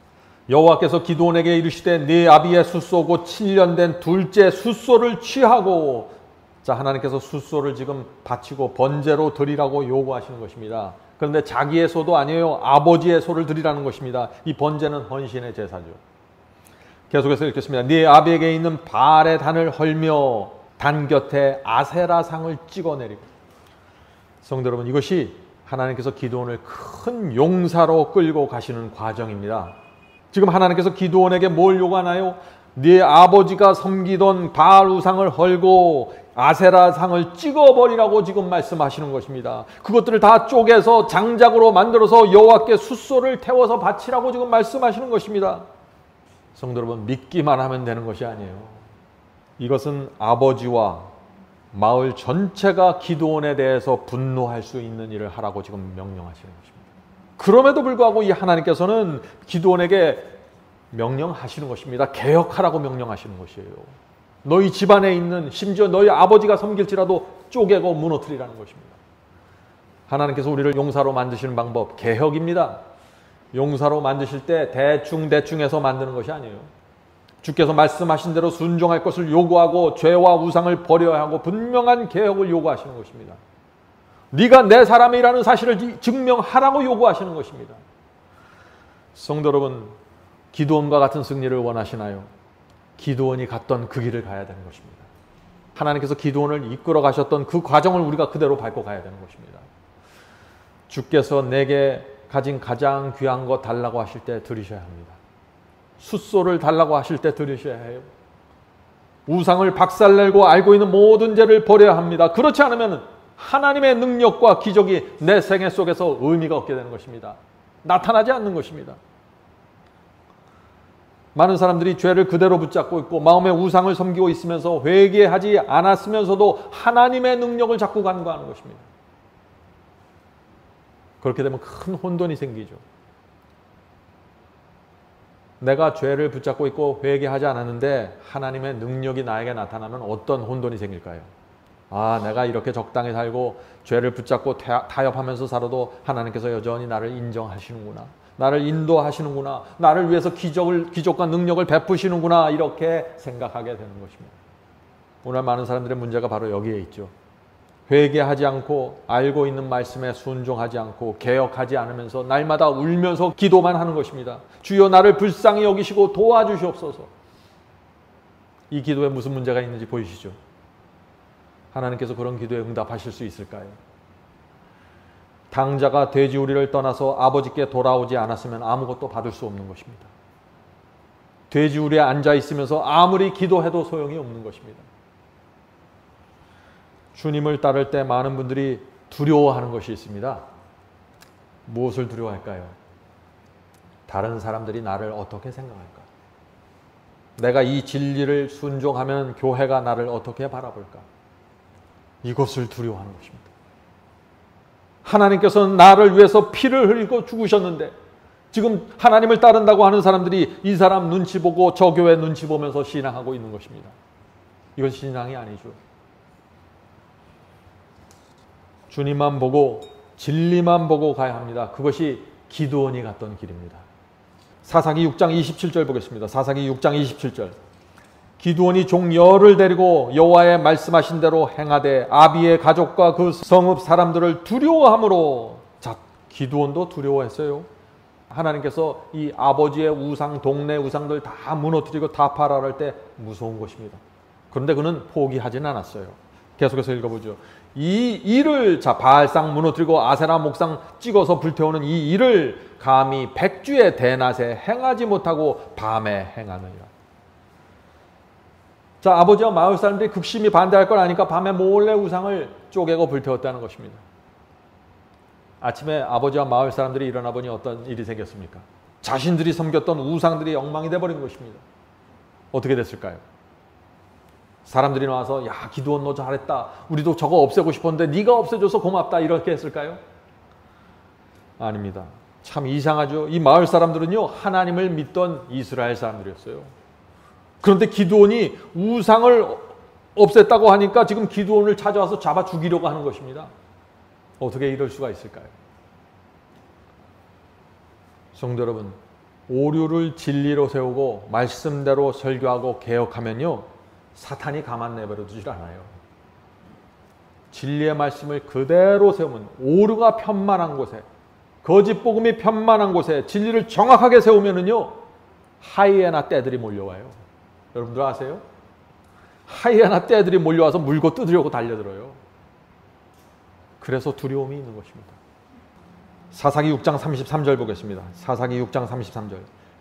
여호와께서 기드온에게 이르시되 네 아비의 숫소 곧 7년 된 둘째 숫소를 취하고, 자, 하나님께서 숫소를 지금 바치고 번제로 드리라고 요구하시는 것입니다. 그런데 자기의 소도 아니에요. 아버지의 소를 드리라는 것입니다. 이 번제는 헌신의 제사죠. 계속해서 읽겠습니다. 네 아비에게 있는 발의 단을 헐며 단 곁에 아세라 상을 찍어내리고. 성도 여러분, 이것이 하나님께서 기드온을 큰 용사로 끌고 가시는 과정입니다. 지금 하나님께서 기드온에게 뭘 요구하나요? 네 아버지가 섬기던 바알 우상을 헐고 아세라 상을 찍어버리라고 지금 말씀하시는 것입니다. 그것들을 다 쪼개서 장작으로 만들어서 여호와께 숫소를 태워서 바치라고 지금 말씀하시는 것입니다. 성도 여러분, 믿기만 하면 되는 것이 아니에요. 이것은 아버지와 마을 전체가 기드온에 대해서 분노할 수 있는 일을 하라고 지금 명령하시는 것입니다. 그럼에도 불구하고 이 하나님께서는 기드온에게 명령하시는 것입니다. 개혁하라고 명령하시는 것이에요. 너희 집안에 있는, 심지어 너희 아버지가 섬길지라도 쪼개고 무너뜨리라는 것입니다. 하나님께서 우리를 용사로 만드시는 방법, 개혁입니다. 용사로 만드실 때 대충해서 만드는 것이 아니에요. 주께서 말씀하신 대로 순종할 것을 요구하고 죄와 우상을 버려야 하고 분명한 개혁을 요구하시는 것입니다. 네가 내 사람이라는 사실을 증명하라고 요구하시는 것입니다. 성도 여러분, 기드온과 같은 승리를 원하시나요? 기드온이 갔던 그 길을 가야 되는 것입니다. 하나님께서 기드온을 이끌어 가셨던 그 과정을 우리가 그대로 밟고 가야 되는 것입니다. 주께서 내게 가진 가장 귀한 것 달라고 하실 때 드리셔야 합니다. 숫소를 달라고 하실 때 드리셔야 해요. 우상을 박살내고 알고 있는 모든 죄를 버려야 합니다. 그렇지 않으면 하나님의 능력과 기적이 내 생애 속에서 의미가 없게 되는 것입니다. 나타나지 않는 것입니다. 많은 사람들이 죄를 그대로 붙잡고 있고 마음의 우상을 섬기고 있으면서 회개하지 않았으면서도 하나님의 능력을 자꾸 간구하는 것입니다. 그렇게 되면 큰 혼돈이 생기죠. 내가 죄를 붙잡고 있고 회개하지 않았는데 하나님의 능력이 나에게 나타나면 어떤 혼돈이 생길까요? 아, 내가 이렇게 적당히 살고 죄를 붙잡고 타협하면서 살아도 하나님께서 여전히 나를 인정하시는구나. 나를 인도하시는구나. 나를 위해서 기적과 능력을 베푸시는구나. 이렇게 생각하게 되는 것입니다. 오늘 많은 사람들의 문제가 바로 여기에 있죠. 회개하지 않고 알고 있는 말씀에 순종하지 않고 개혁하지 않으면서 날마다 울면서 기도만 하는 것입니다. 주여 나를 불쌍히 여기시고 도와주시옵소서. 이 기도에 무슨 문제가 있는지 보이시죠? 하나님께서 그런 기도에 응답하실 수 있을까요? 당자가 돼지우리를 떠나서 아버지께 돌아오지 않았으면 아무것도 받을 수 없는 것입니다. 돼지우리에 앉아 있으면서 아무리 기도해도 소용이 없는 것입니다. 주님을 따를 때 많은 분들이 두려워하는 것이 있습니다. 무엇을 두려워할까요? 다른 사람들이 나를 어떻게 생각할까? 내가 이 진리를 순종하면 교회가 나를 어떻게 바라볼까? 이것을 두려워하는 것입니다. 하나님께서는 나를 위해서 피를 흘리고 죽으셨는데 지금 하나님을 따른다고 하는 사람들이 이 사람 눈치 보고 저 교회 눈치 보면서 신앙하고 있는 것입니다. 이건 신앙이 아니죠. 주님만 보고 진리만 보고 가야 합니다. 그것이 기드온이 갔던 길입니다. 사사기 6장 27절 보겠습니다. 사사기 6장 27절. 기드온이 종 열을 데리고 여호와의 말씀하신 대로 행하되 아비의 가족과 그 성읍 사람들을 두려워함으로. 자, 기드온도 두려워했어요. 하나님께서 이 아버지의 우상, 동네 우상들 다 무너뜨리고 다 파라할 때 무서운 것입니다. 그런데 그는 포기하지는 않았어요. 계속해서 읽어보죠. 이 일을, 자, 바알상 무너뜨리고 아세라 목상 찍어서 불태우는 이 일을 감히 백주의 대낮에 행하지 못하고 밤에 행하느니라. 자, 아버지와 마을 사람들이 극심히 반대할 걸 아니까 밤에 몰래 우상을 쪼개고 불태웠다는 것입니다. 아침에 아버지와 마을 사람들이 일어나 보니 어떤 일이 생겼습니까? 자신들이 섬겼던 우상들이 엉망이 돼버린 것입니다. 어떻게 됐을까요? 사람들이 나와서 야, 기드온 너 잘했다. 우리도 저거 없애고 싶었는데 네가 없애줘서 고맙다. 이렇게 했을까요? 아닙니다. 참 이상하죠. 이 마을 사람들은요, 하나님을 믿던 이스라엘 사람들이었어요. 그런데 기드온이 우상을 없앴다고 하니까 지금 기드온을 찾아와서 잡아 죽이려고 하는 것입니다. 어떻게 이럴 수가 있을까요? 성도 여러분, 오류를 진리로 세우고 말씀대로 설교하고 개혁하면요, 사탄이 가만 내버려 두질 않아요. 진리의 말씀을 그대로 세우면 오류가 편만한 곳에, 거짓 복음이 편만한 곳에 진리를 정확하게 세우면은요, 하이에나 떼들이 몰려와요. 여러분들 아세요? 하이에나 떼들이 몰려와서 물고 뜯으려고 달려들어요. 그래서 두려움이 있는 것입니다. 사사기 6장 33절 보겠습니다. 사사기 6장 33절.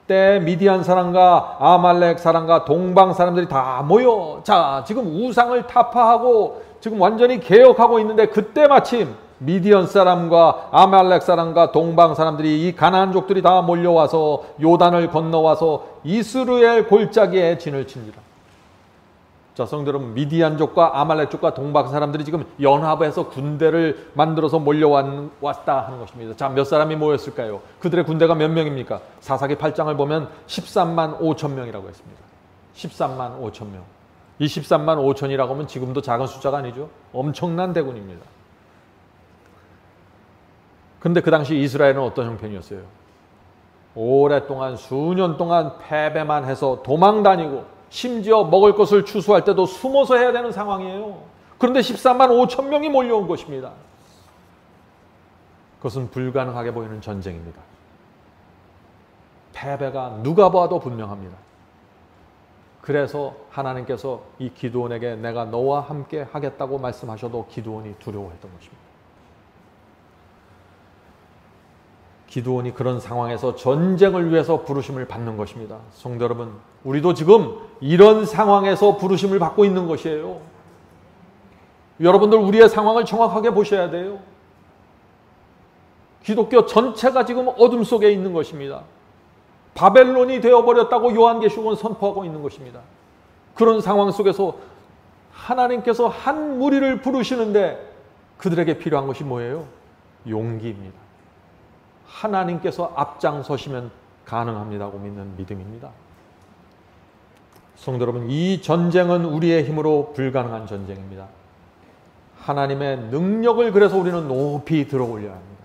때 미디안 사람과 아말렉 사람과 동방 사람들이 다 모여, 자, 지금 우상을 타파하고 지금 완전히 개혁하고 있는데, 그때 마침 미디안 사람과 아말렉 사람과 동방 사람들이, 이 가나안족들이 다 몰려와서 요단을 건너와서 이스라엘 골짜기에 진을 칩니다. 자, 성도 여러분, 미디안족과 아말렉족과 동방 사람들이 지금 연합해서 군대를 만들어서 몰려왔다 하는 것입니다. 자, 몇 사람이 모였을까요? 그들의 군대가 몇 명입니까? 사사기 8장을 보면 13만 5천 명이라고 했습니다. 13만 5천 명. 이 13만 5천이라고 하면 지금도 작은 숫자가 아니죠. 엄청난 대군입니다. 그런데 그 당시 이스라엘은 어떤 형편이었어요? 오랫동안, 수년 동안 패배만 해서 도망 다니고, 심지어 먹을 것을 추수할 때도 숨어서 해야 되는 상황이에요. 그런데 13만 5천 명이 몰려온 것입니다. 그것은 불가능하게 보이는 전쟁입니다. 패배가 누가 봐도 분명합니다. 그래서 하나님께서 이 기드온에게 내가 너와 함께 하겠다고 말씀하셔도 기드온이 두려워했던 것입니다. 기드온이 그런 상황에서 전쟁을 위해서 부르심을 받는 것입니다. 성도 여러분, 우리도 지금 이런 상황에서 부르심을 받고 있는 것이에요. 여러분들, 우리의 상황을 정확하게 보셔야 돼요. 기독교 전체가 지금 어둠 속에 있는 것입니다. 바벨론이 되어버렸다고 요한계시록은 선포하고 있는 것입니다. 그런 상황 속에서 하나님께서 한 무리를 부르시는데 그들에게 필요한 것이 뭐예요? 용기입니다. 하나님께서 앞장서시면 가능합니다고 믿는 믿음입니다. 성도 여러분, 이 전쟁은 우리의 힘으로 불가능한 전쟁입니다. 하나님의 능력을 그래서 우리는 높이 들어 올려야 합니다.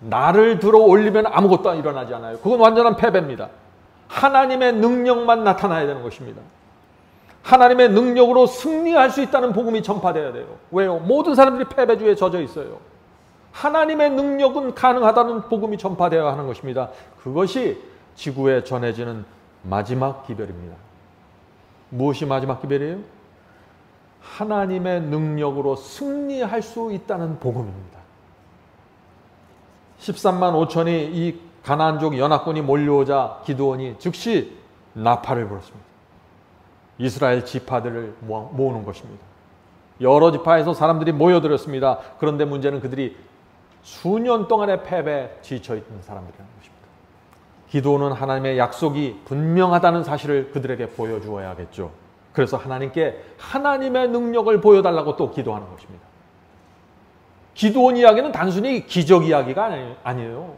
나를 들어 올리면 아무것도 일어나지 않아요. 그건 완전한 패배입니다. 하나님의 능력만 나타나야 되는 것입니다. 하나님의 능력으로 승리할 수 있다는 복음이 전파되어야 돼요. 왜요? 모든 사람들이 패배주의에 젖어 있어요. 하나님의 능력은 가능하다는 복음이 전파되어야 하는 것입니다. 그것이 지구에 전해지는 마지막 기별입니다. 무엇이 마지막 기별이에요? 하나님의 능력으로 승리할 수 있다는 복음입니다. 13만 5천이 이 가나안족 연합군이 몰려오자 기드온이 즉시 나팔을 불었습니다. 이스라엘 지파들을 모으는 것입니다. 여러 지파에서 사람들이 모여들었습니다. 그런데 문제는 그들이 수년 동안의 패배에 지쳐있는 사람들이라는 것입니다. 기드온은 하나님의 약속이 분명하다는 사실을 그들에게 보여주어야겠죠. 그래서 하나님께 하나님의 능력을 보여달라고 또 기도하는 것입니다. 기드온 이야기는 단순히 기적 이야기가 아니에요.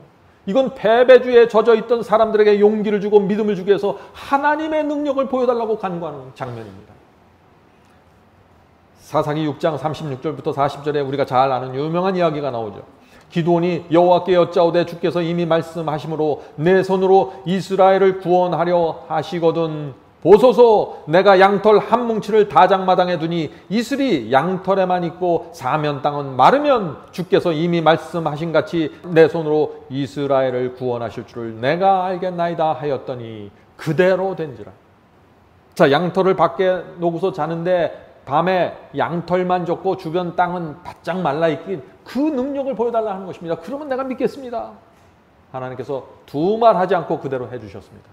이건 패배주의에 젖어있던 사람들에게 용기를 주고 믿음을 주기 위해서 하나님의 능력을 보여달라고 간구하는 장면입니다. 사사기 6장 36절부터 40절에 우리가 잘 아는 유명한 이야기가 나오죠. 기드온이 여호와께 여짜오되 주께서 이미 말씀하심으로 내 손으로 이스라엘을 구원하려 하시거든 보소서. 내가 양털 한 뭉치를 다장마당에 두니 이슬이 양털에만 있고 사면 땅은 마르면 주께서 이미 말씀하신 같이 내 손으로 이스라엘을 구원하실 줄을 내가 알겠나이다 하였더니 그대로 된지라. 자, 양털을 밖에 놓고서 자는데 밤에 양털만 젖고 주변 땅은 바짝 말라있긴, 그 능력을 보여달라 하는 것입니다. 그러면 내가 믿겠습니다. 하나님께서 두말하지 않고 그대로 해주셨습니다.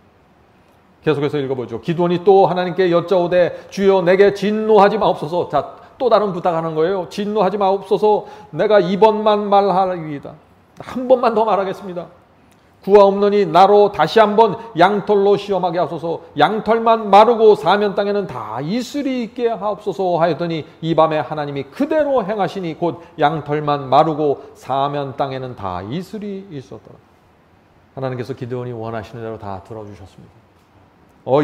계속해서 읽어보죠. 기드온이 또 하나님께 여짜오되 주여 내게 진노하지 마옵소서. 자, 또 다른 부탁하는 거예요. 진노하지 마옵소서. 내가 이번만 말하리이다. 한 번만 더 말하겠습니다. 구하옵노니 나로 다시 한번 양털로 시험하게 하소서. 양털만 마르고 사면 땅에는 다 이슬이 있게 하옵소서 하였더니 이 밤에 하나님이 그대로 행하시니 곧 양털만 마르고 사면 땅에는 다 이슬이 있었더라. 하나님께서 기드온이 원하시는 대로 다 들어주셨습니다.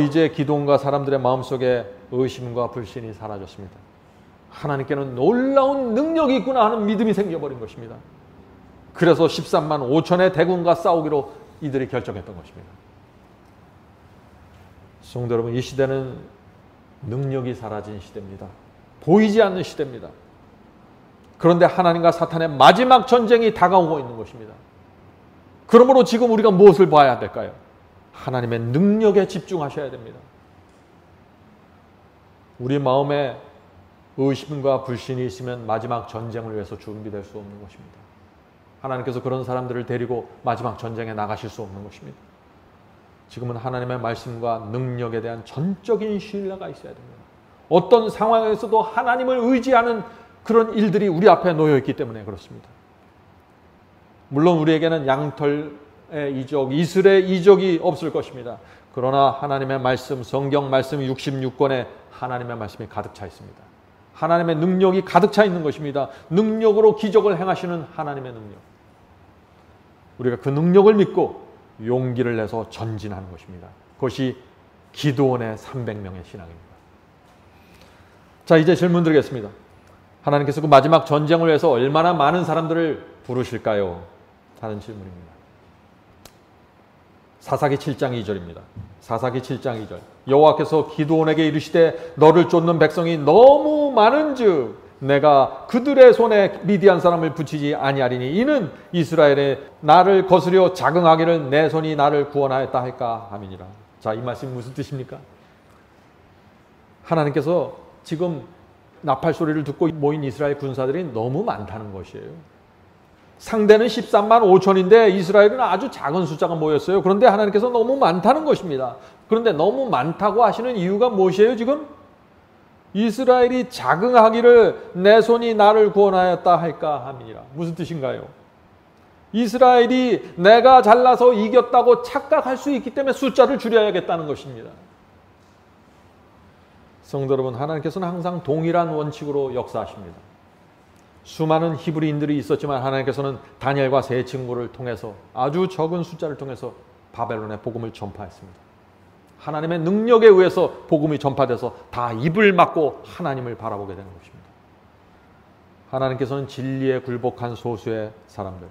이제 기드온과 사람들의 마음속에 의심과 불신이 사라졌습니다. 하나님께는 놀라운 능력이 있구나 하는 믿음이 생겨버린 것입니다. 그래서 13만 5천의 대군과 싸우기로 이들이 결정했던 것입니다. 성도 여러분, 이 시대는 능력이 사라진 시대입니다. 보이지 않는 시대입니다. 그런데 하나님과 사탄의 마지막 전쟁이 다가오고 있는 것입니다. 그러므로 지금 우리가 무엇을 봐야 될까요? 하나님의 능력에 집중하셔야 됩니다. 우리 마음에 의심과 불신이 있으면 마지막 전쟁을 위해서 준비될 수 없는 것입니다. 하나님께서 그런 사람들을 데리고 마지막 전쟁에 나가실 수 없는 것입니다. 지금은 하나님의 말씀과 능력에 대한 전적인 신뢰가 있어야 됩니다. 어떤 상황에서도 하나님을 의지하는 그런 일들이 우리 앞에 놓여 있기 때문에 그렇습니다. 물론 우리에게는 양털의 이적, 이스라엘의 이적이 없을 것입니다. 그러나 하나님의 말씀, 성경 말씀 66권에 하나님의 말씀이 가득 차 있습니다. 하나님의 능력이 가득 차 있는 것입니다. 능력으로 기적을 행하시는 하나님의 능력. 우리가 그 능력을 믿고 용기를 내서 전진하는 것입니다. 그것이 기드온의 300명의 신앙입니다. 자, 이제 질문 드리겠습니다. 하나님께서 그 마지막 전쟁을 위해서 얼마나 많은 사람들을 부르실까요? 하는 질문입니다. 사사기 7장 2절입니다. 사사기 7장 2절. 여호와께서 기드온에게 이르시되 너를 쫓는 백성이 너무 많은즉 내가 그들의 손에 미디안 사람을 붙이지 아니하리니 이는 이스라엘에 나를 거스려 자긍하기를 내 손이 나를 구원하였다 할까 함이니라. 자, 이 말씀이 무슨 뜻입니까? 하나님께서 지금 나팔 소리를 듣고 모인 이스라엘 군사들이 너무 많다는 것이에요. 상대는 13만 5천인데 이스라엘은 아주 작은 숫자가 모였어요. 그런데 하나님께서 너무 많다는 것입니다. 그런데 너무 많다고 하시는 이유가 무엇이에요 지금? 이스라엘이 자긍하기를 내 손이 나를 구원하였다 할까 함이니라. 무슨 뜻인가요? 이스라엘이 내가 잘나서 이겼다고 착각할 수 있기 때문에 숫자를 줄여야겠다는 것입니다. 성도 여러분, 하나님께서는 항상 동일한 원칙으로 역사하십니다. 수많은 히브리인들이 있었지만 하나님께서는 다니엘과 세 친구를 통해서 아주 적은 숫자를 통해서 바벨론의 복음을 전파했습니다. 하나님의 능력에 의해서 복음이 전파돼서 다 입을 막고 하나님을 바라보게 되는 것입니다. 하나님께서는 진리에 굴복한 소수의 사람들,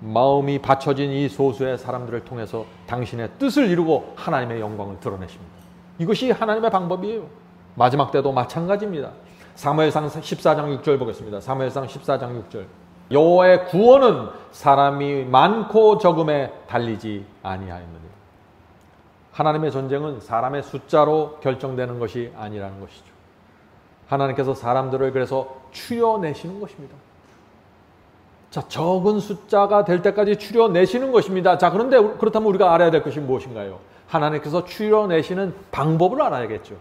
마음이 받쳐진 이 소수의 사람들을 통해서 당신의 뜻을 이루고 하나님의 영광을 드러내십니다. 이것이 하나님의 방법이에요. 마지막 때도 마찬가지입니다. 사무엘상 14장 6절 보겠습니다. 사무엘상 14장 6절. 여호와의 구원은 사람이 많고 적음에 달리지 아니하였느니라. 하나님의 전쟁은 사람의 숫자로 결정되는 것이 아니라는 것이죠. 하나님께서 사람들을 그래서 추려내시는 것입니다. 자, 적은 숫자가 될 때까지 추려내시는 것입니다. 자, 그런데 그렇다면 우리가 알아야 될 것이 무엇인가요? 하나님께서 추려내시는 방법을 알아야겠죠.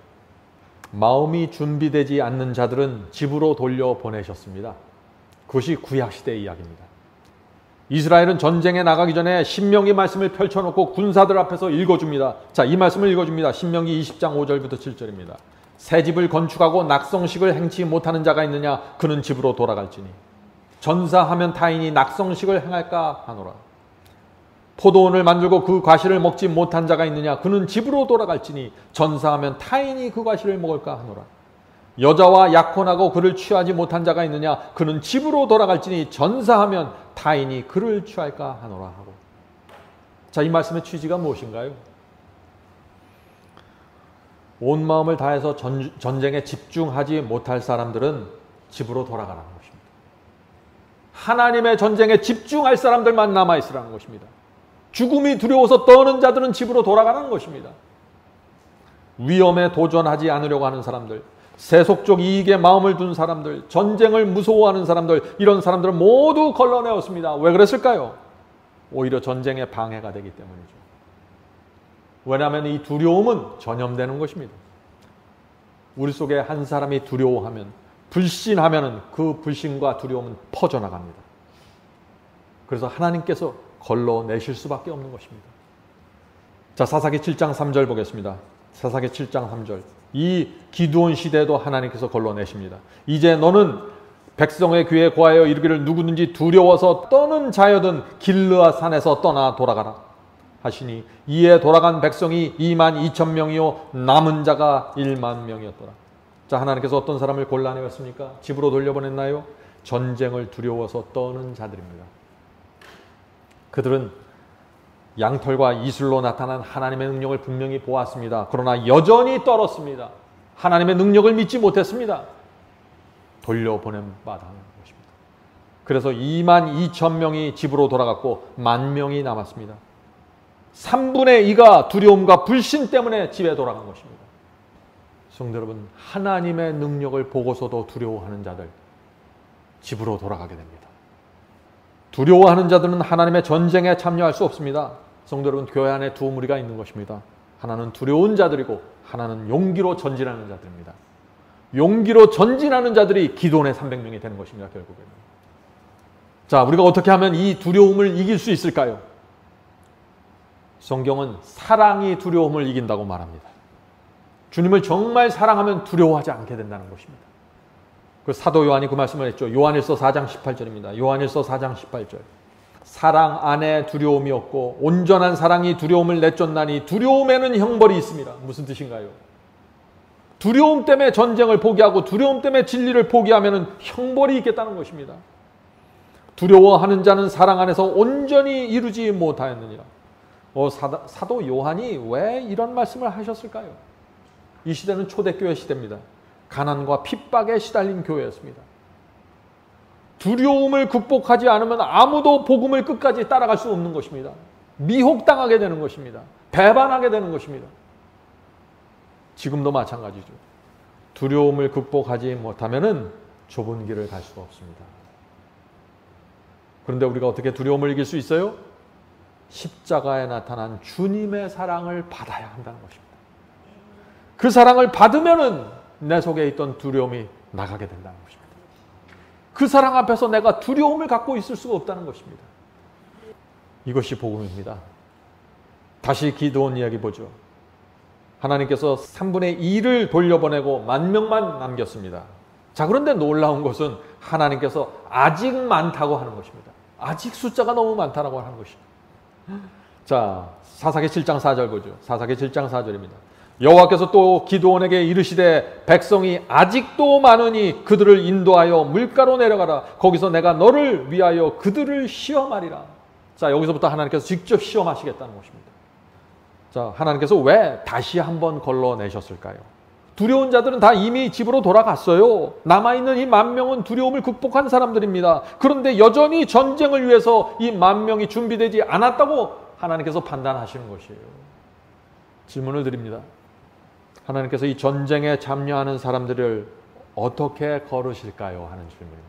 마음이 준비되지 않는 자들은 집으로 돌려보내셨습니다. 그것이 구약시대의 이야기입니다. 이스라엘은 전쟁에 나가기 전에 신명기 말씀을 펼쳐놓고 군사들 앞에서 읽어줍니다. 자, 이 말씀을 읽어줍니다. 신명기 20장 5절부터 7절입니다. 새 집을 건축하고 낙성식을 행치 못하는 자가 있느냐? 그는 집으로 돌아갈지니. 전사하면 타인이 낙성식을 행할까 하노라. 포도원을 만들고 그 과실을 먹지 못한 자가 있느냐? 그는 집으로 돌아갈지니. 전사하면 타인이 그 과실을 먹을까 하노라. 여자와 약혼하고 그를 취하지 못한 자가 있느냐? 그는 집으로 돌아갈지니. 전사하면 타인이 그를 취할까 하노라 하고. 자, 이 말씀의 취지가 무엇인가요? 온 마음을 다해서 전쟁에 집중하지 못할 사람들은 집으로 돌아가라는 것입니다. 하나님의 전쟁에 집중할 사람들만 남아있으라는 것입니다. 죽음이 두려워서 떠는 자들은 집으로 돌아가는 것입니다. 위험에 도전하지 않으려고 하는 사람들, 세속적 이익에 마음을 둔 사람들, 전쟁을 무서워하는 사람들, 이런 사람들은 모두 걸러내었습니다. 왜 그랬을까요? 오히려 전쟁에 방해가 되기 때문이죠. 왜냐하면 이 두려움은 전염되는 것입니다. 우리 속에 한 사람이 두려워하면, 불신하면 그 불신과 두려움은 퍼져나갑니다. 그래서 하나님께서 걸러내실 수밖에 없는 것입니다. 자, 사사기 7장 3절 보겠습니다. 사사기 7장 3절. 이 기드온 시대에도 하나님께서 걸러내십니다. 이제 너는 백성의 귀에 고하여 이르기를 누구든지 두려워서 떠는 자여든 길르아 산에서 떠나 돌아가라 하시니 이에 돌아간 백성이 2만 2천 명이요 남은 자가 1만 명이었더라. 자, 하나님께서 어떤 사람을 골라내었습니까? 집으로 돌려보냈나요? 전쟁을 두려워서 떠는 자들입니다. 그들은 양털과 이슬로 나타난 하나님의 능력을 분명히 보았습니다. 그러나 여전히 떨었습니다. 하나님의 능력을 믿지 못했습니다. 돌려보낸 마당인 것입니다. 그래서 22,000명이 집으로 돌아갔고 10,000명이 남았습니다. 3분의 2가 두려움과 불신 때문에 집에 돌아간 것입니다. 성도 여러분, 하나님의 능력을 보고서도 두려워하는 자들 집으로 돌아가게 됩니다. 두려워하는 자들은 하나님의 전쟁에 참여할 수 없습니다. 성도 여러분, 교회 안에 두 무리가 있는 것입니다. 하나는 두려운 자들이고 하나는 용기로 전진하는 자들입니다. 용기로 전진하는 자들이 기도원의 300명이 되는 것입니다. 결국에는. 자, 우리가 어떻게 하면 이 두려움을 이길 수 있을까요? 성경은 사랑이 두려움을 이긴다고 말합니다. 주님을 정말 사랑하면 두려워하지 않게 된다는 것입니다. 그 사도 요한이 그 말씀을 했죠. 요한일서 4장 18절입니다. 요한일서 4장 18절. 사랑 안에 두려움이 없고 온전한 사랑이 두려움을 내쫓나니 두려움에는 형벌이 있습니다. 무슨 뜻인가요? 두려움 때문에 전쟁을 포기하고 두려움 때문에 진리를 포기하면 형벌이 있겠다는 것입니다. 두려워하는 자는 사랑 안에서 온전히 이루지 못하였느니라. 사도 요한이 왜 이런 말씀을 하셨을까요? 이 시대는 초대교회 시대입니다. 가난과 핍박에 시달린 교회였습니다. 두려움을 극복하지 않으면 아무도 복음을 끝까지 따라갈 수 없는 것입니다. 미혹당하게 되는 것입니다. 배반하게 되는 것입니다. 지금도 마찬가지죠. 두려움을 극복하지 못하면 좁은 길을 갈 수가 없습니다. 그런데 우리가 어떻게 두려움을 이길 수 있어요? 십자가에 나타난 주님의 사랑을 받아야 한다는 것입니다. 그 사랑을 받으면은 내 속에 있던 두려움이 나가게 된다는 것입니다. 그 사랑 앞에서 내가 두려움을 갖고 있을 수가 없다는 것입니다. 이것이 복음입니다. 다시 기도원 이야기 보죠. 하나님께서 3분의 2를 돌려보내고 10,000명만 남겼습니다. 자, 그런데 놀라운 것은 하나님께서 아직 많다고 하는 것입니다. 아직 숫자가 너무 많다고 하는 것입니다. 자, 사사기 7장 4절 보죠. 사사기 7장 4절입니다. 여호와께서 또 기드온에게 이르시되 백성이 아직도 많으니 그들을 인도하여 물가로 내려가라. 거기서 내가 너를 위하여 그들을 시험하리라. 자, 여기서부터 하나님께서 직접 시험하시겠다는 것입니다. 자, 하나님께서 왜 다시 한번 걸러내셨을까요? 두려운 자들은 다 이미 집으로 돌아갔어요. 남아있는 이 10,000명은 두려움을 극복한 사람들입니다. 그런데 여전히 전쟁을 위해서 이 10,000명이 준비되지 않았다고 하나님께서 판단하시는 것이에요. 질문을 드립니다. 하나님께서 이 전쟁에 참여하는 사람들을 어떻게 거르실까요? 하는 질문입니다.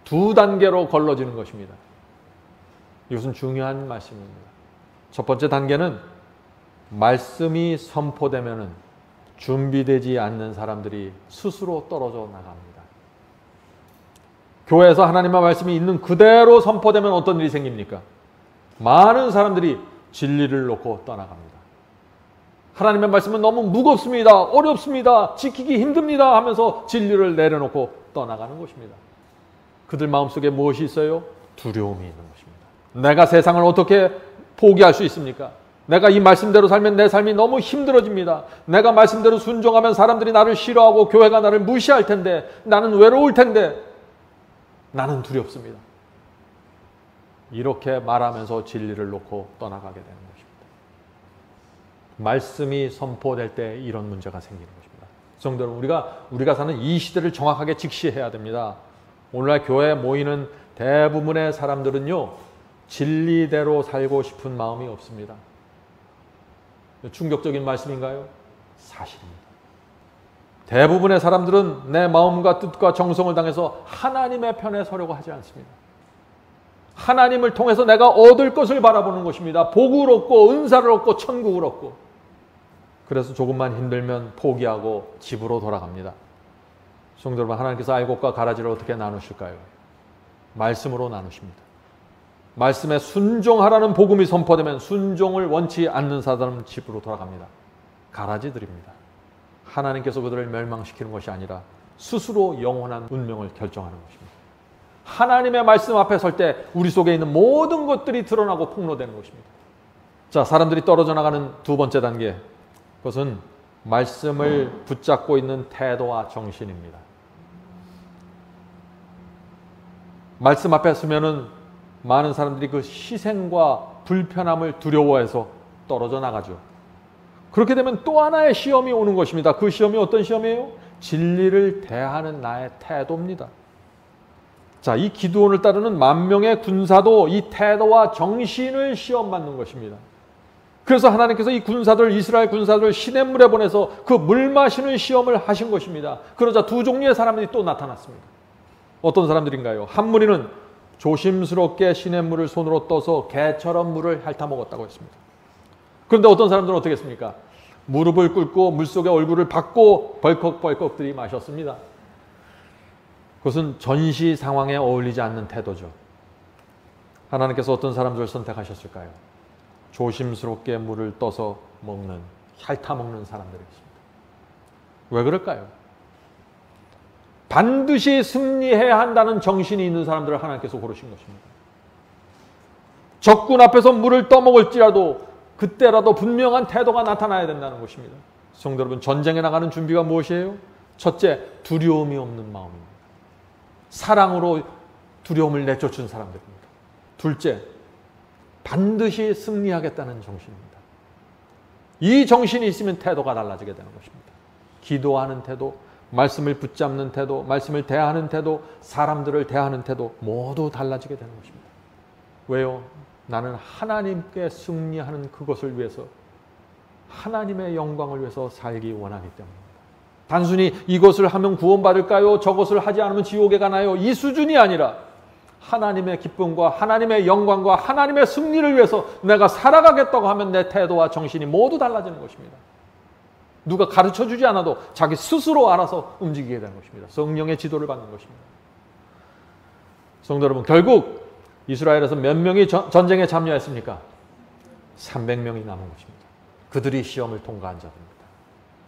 두 단계로 걸러지는 것입니다. 이것은 중요한 말씀입니다. 첫 번째 단계는 말씀이 선포되면 준비되지 않는 사람들이 스스로 떨어져 나갑니다. 교회에서 하나님의 말씀이 있는 그대로 선포되면 어떤 일이 생깁니까? 많은 사람들이 진리를 놓고 떠나갑니다. 하나님의 말씀은 너무 무겁습니다. 어렵습니다. 지키기 힘듭니다 하면서 진리를 내려놓고 떠나가는 것입니다. 그들 마음속에 무엇이 있어요? 두려움이 있는 것입니다. 내가 세상을 어떻게 포기할 수 있습니까? 내가 이 말씀대로 살면 내 삶이 너무 힘들어집니다. 내가 말씀대로 순종하면 사람들이 나를 싫어하고 교회가 나를 무시할 텐데, 나는 외로울 텐데, 나는 두렵습니다. 이렇게 말하면서 진리를 놓고 떠나가게 되는 것입니다. 말씀이 선포될 때 이런 문제가 생기는 것입니다. 성도 여러분, 우리가 사는 이 시대를 정확하게 직시해야 됩니다. 오늘날 교회에 모이는 대부분의 사람들은요, 진리대로 살고 싶은 마음이 없습니다. 충격적인 말씀인가요? 사실입니다. 대부분의 사람들은 내 마음과 뜻과 정성을 당해서 하나님의 편에 서려고 하지 않습니다. 하나님을 통해서 내가 얻을 것을 바라보는 것입니다. 복을 얻고 은사를 얻고 천국을 얻고. 그래서 조금만 힘들면 포기하고 집으로 돌아갑니다. 성도 여러분, 하나님께서 알곡과 가라지를 어떻게 나누실까요? 말씀으로 나누십니다. 말씀에 순종하라는 복음이 선포되면 순종을 원치 않는 사람은 집으로 돌아갑니다. 가라지들입니다. 하나님께서 그들을 멸망시키는 것이 아니라 스스로 영원한 운명을 결정하는 것입니다. 하나님의 말씀 앞에 설 때 우리 속에 있는 모든 것들이 드러나고 폭로되는 것입니다. 자, 사람들이 떨어져 나가는 두 번째 단계, 그것은 말씀을 붙잡고 있는 태도와 정신입니다. 말씀 앞에 서면은 많은 사람들이 그 희생과 불편함을 두려워해서 떨어져 나가죠. 그렇게 되면 또 하나의 시험이 오는 것입니다. 그 시험이 어떤 시험이에요? 진리를 대하는 나의 태도입니다. 자, 이 기드온을 따르는 만명의 군사도 이 태도와 정신을 시험받는 것입니다. 그래서 하나님께서 이 군사들, 이스라엘 군사들을 시냇물에 보내서 그 물 마시는 시험을 하신 것입니다. 그러자 두 종류의 사람들이 또 나타났습니다. 어떤 사람들인가요? 한 무리는 조심스럽게 시냇물을 손으로 떠서 개처럼 물을 핥아먹었다고 했습니다. 그런데 어떤 사람들은 어떻게 했습니까? 무릎을 꿇고 물속에 얼굴을 박고 벌컥벌컥 들이마셨습니다. 그것은 전시 상황에 어울리지 않는 태도죠. 하나님께서 어떤 사람들을 선택하셨을까요? 조심스럽게 물을 떠서 먹는, 핥아먹는 사람들이었습니다. 왜 그럴까요? 반드시 승리해야 한다는 정신이 있는 사람들을 하나님께서 고르신 것입니다. 적군 앞에서 물을 떠먹을지라도 그때라도 분명한 태도가 나타나야 된다는 것입니다. 성도 여러분, 전쟁에 나가는 준비가 무엇이에요? 첫째, 두려움이 없는 마음입니다. 사랑으로 두려움을 내쫓은 사람들입니다. 둘째, 반드시 승리하겠다는 정신입니다. 이 정신이 있으면 태도가 달라지게 되는 것입니다. 기도하는 태도, 말씀을 붙잡는 태도, 말씀을 대하는 태도, 사람들을 대하는 태도 모두 달라지게 되는 것입니다. 왜요? 나는 하나님께 승리하는 그것을 위해서, 하나님의 영광을 위해서 살기 원하기 때문입니다. 단순히 이것을 하면 구원받을까요? 저것을 하지 않으면 지옥에 가나요? 이 수준이 아니라 하나님의 기쁨과 하나님의 영광과 하나님의 승리를 위해서 내가 살아가겠다고 하면 내 태도와 정신이 모두 달라지는 것입니다. 누가 가르쳐주지 않아도 자기 스스로 알아서 움직이게 되는 것입니다. 성령의 지도를 받는 것입니다. 성도 여러분, 결국 이스라엘에서 몇 명이 전쟁에 참여했습니까? 300명이 남은 것입니다. 그들이 시험을 통과한 자들입니다.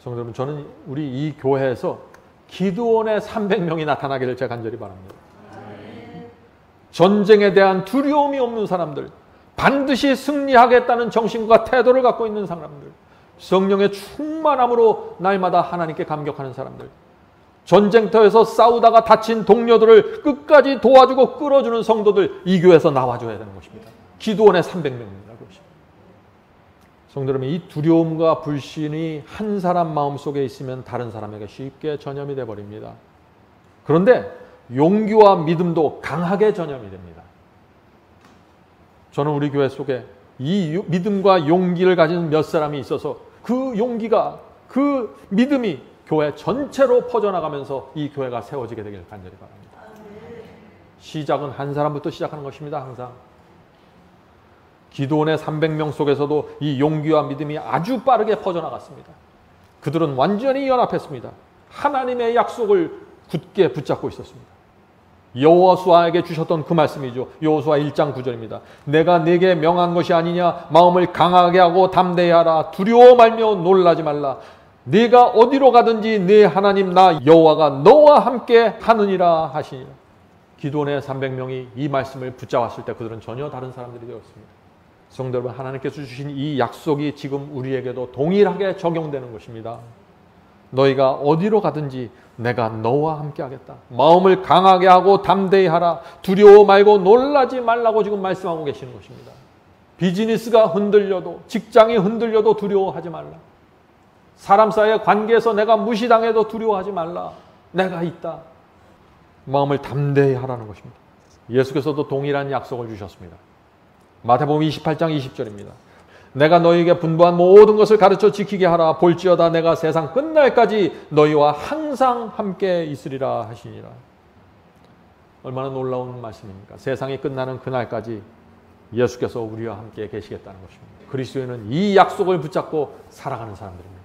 성도 여러분, 저는 우리 이 교회에서 기드온의 300명이 나타나기를 제가 간절히 바랍니다. 전쟁에 대한 두려움이 없는 사람들, 반드시 승리하겠다는 정신과 태도를 갖고 있는 사람들, 성령의 충만함으로 날마다 하나님께 감격하는 사람들, 전쟁터에서 싸우다가 다친 동료들을 끝까지 도와주고 끌어주는 성도들, 이 교회에서 나와줘야 되는 것입니다. 기드온의 300명입니다. 성도 여러분, 이 두려움과 불신이 한 사람 마음속에 있으면 다른 사람에게 쉽게 전염이 되어버립니다. 그런데 용기와 믿음도 강하게 전염이 됩니다. 저는 우리 교회 속에 이 믿음과 용기를 가진 몇 사람이 있어서 그 용기가, 그 믿음이 교회 전체로 퍼져나가면서 이 교회가 세워지게 되기를 간절히 바랍니다. 시작은 한 사람부터 시작하는 것입니다. 항상. 기드온의 300명 속에서도 이 용기와 믿음이 아주 빠르게 퍼져나갔습니다. 그들은 완전히 연합했습니다. 하나님의 약속을 굳게 붙잡고 있었습니다. 여호수아에게 주셨던 그 말씀이죠. 여호수아 1장 9절입니다. 내가 네게 명한 것이 아니냐? 마음을 강하게 하고 담대히 하라. 두려워 말며 놀라지 말라. 네가 어디로 가든지 네 하나님 나 여호와가 너와 함께 하느니라 하시니라. 기드온의 300명이 이 말씀을 붙잡았을 때 그들은 전혀 다른 사람들이 되었습니다. 성도 여러분, 하나님께서 주신 이 약속이 지금 우리에게도 동일하게 적용되는 것입니다. 너희가 어디로 가든지 내가 너와 함께 하겠다. 마음을 강하게 하고 담대히 하라. 두려워 말고 놀라지 말라고 지금 말씀하고 계시는 것입니다. 비즈니스가 흔들려도, 직장이 흔들려도 두려워하지 말라. 사람 사이의 관계에서 내가 무시당해도 두려워하지 말라. 내가 있다. 마음을 담대히 하라는 것입니다. 예수께서도 동일한 약속을 주셨습니다. 마태복음 28장 20절입니다. 내가 너희에게 분부한 모든 것을 가르쳐 지키게 하라. 볼지어다 내가 세상 끝날까지 너희와 항상 함께 있으리라 하시니라. 얼마나 놀라운 말씀입니까? 세상이 끝나는 그날까지 예수께서 우리와 함께 계시겠다는 것입니다. 그리스도인은 이 약속을 붙잡고 살아가는 사람들입니다.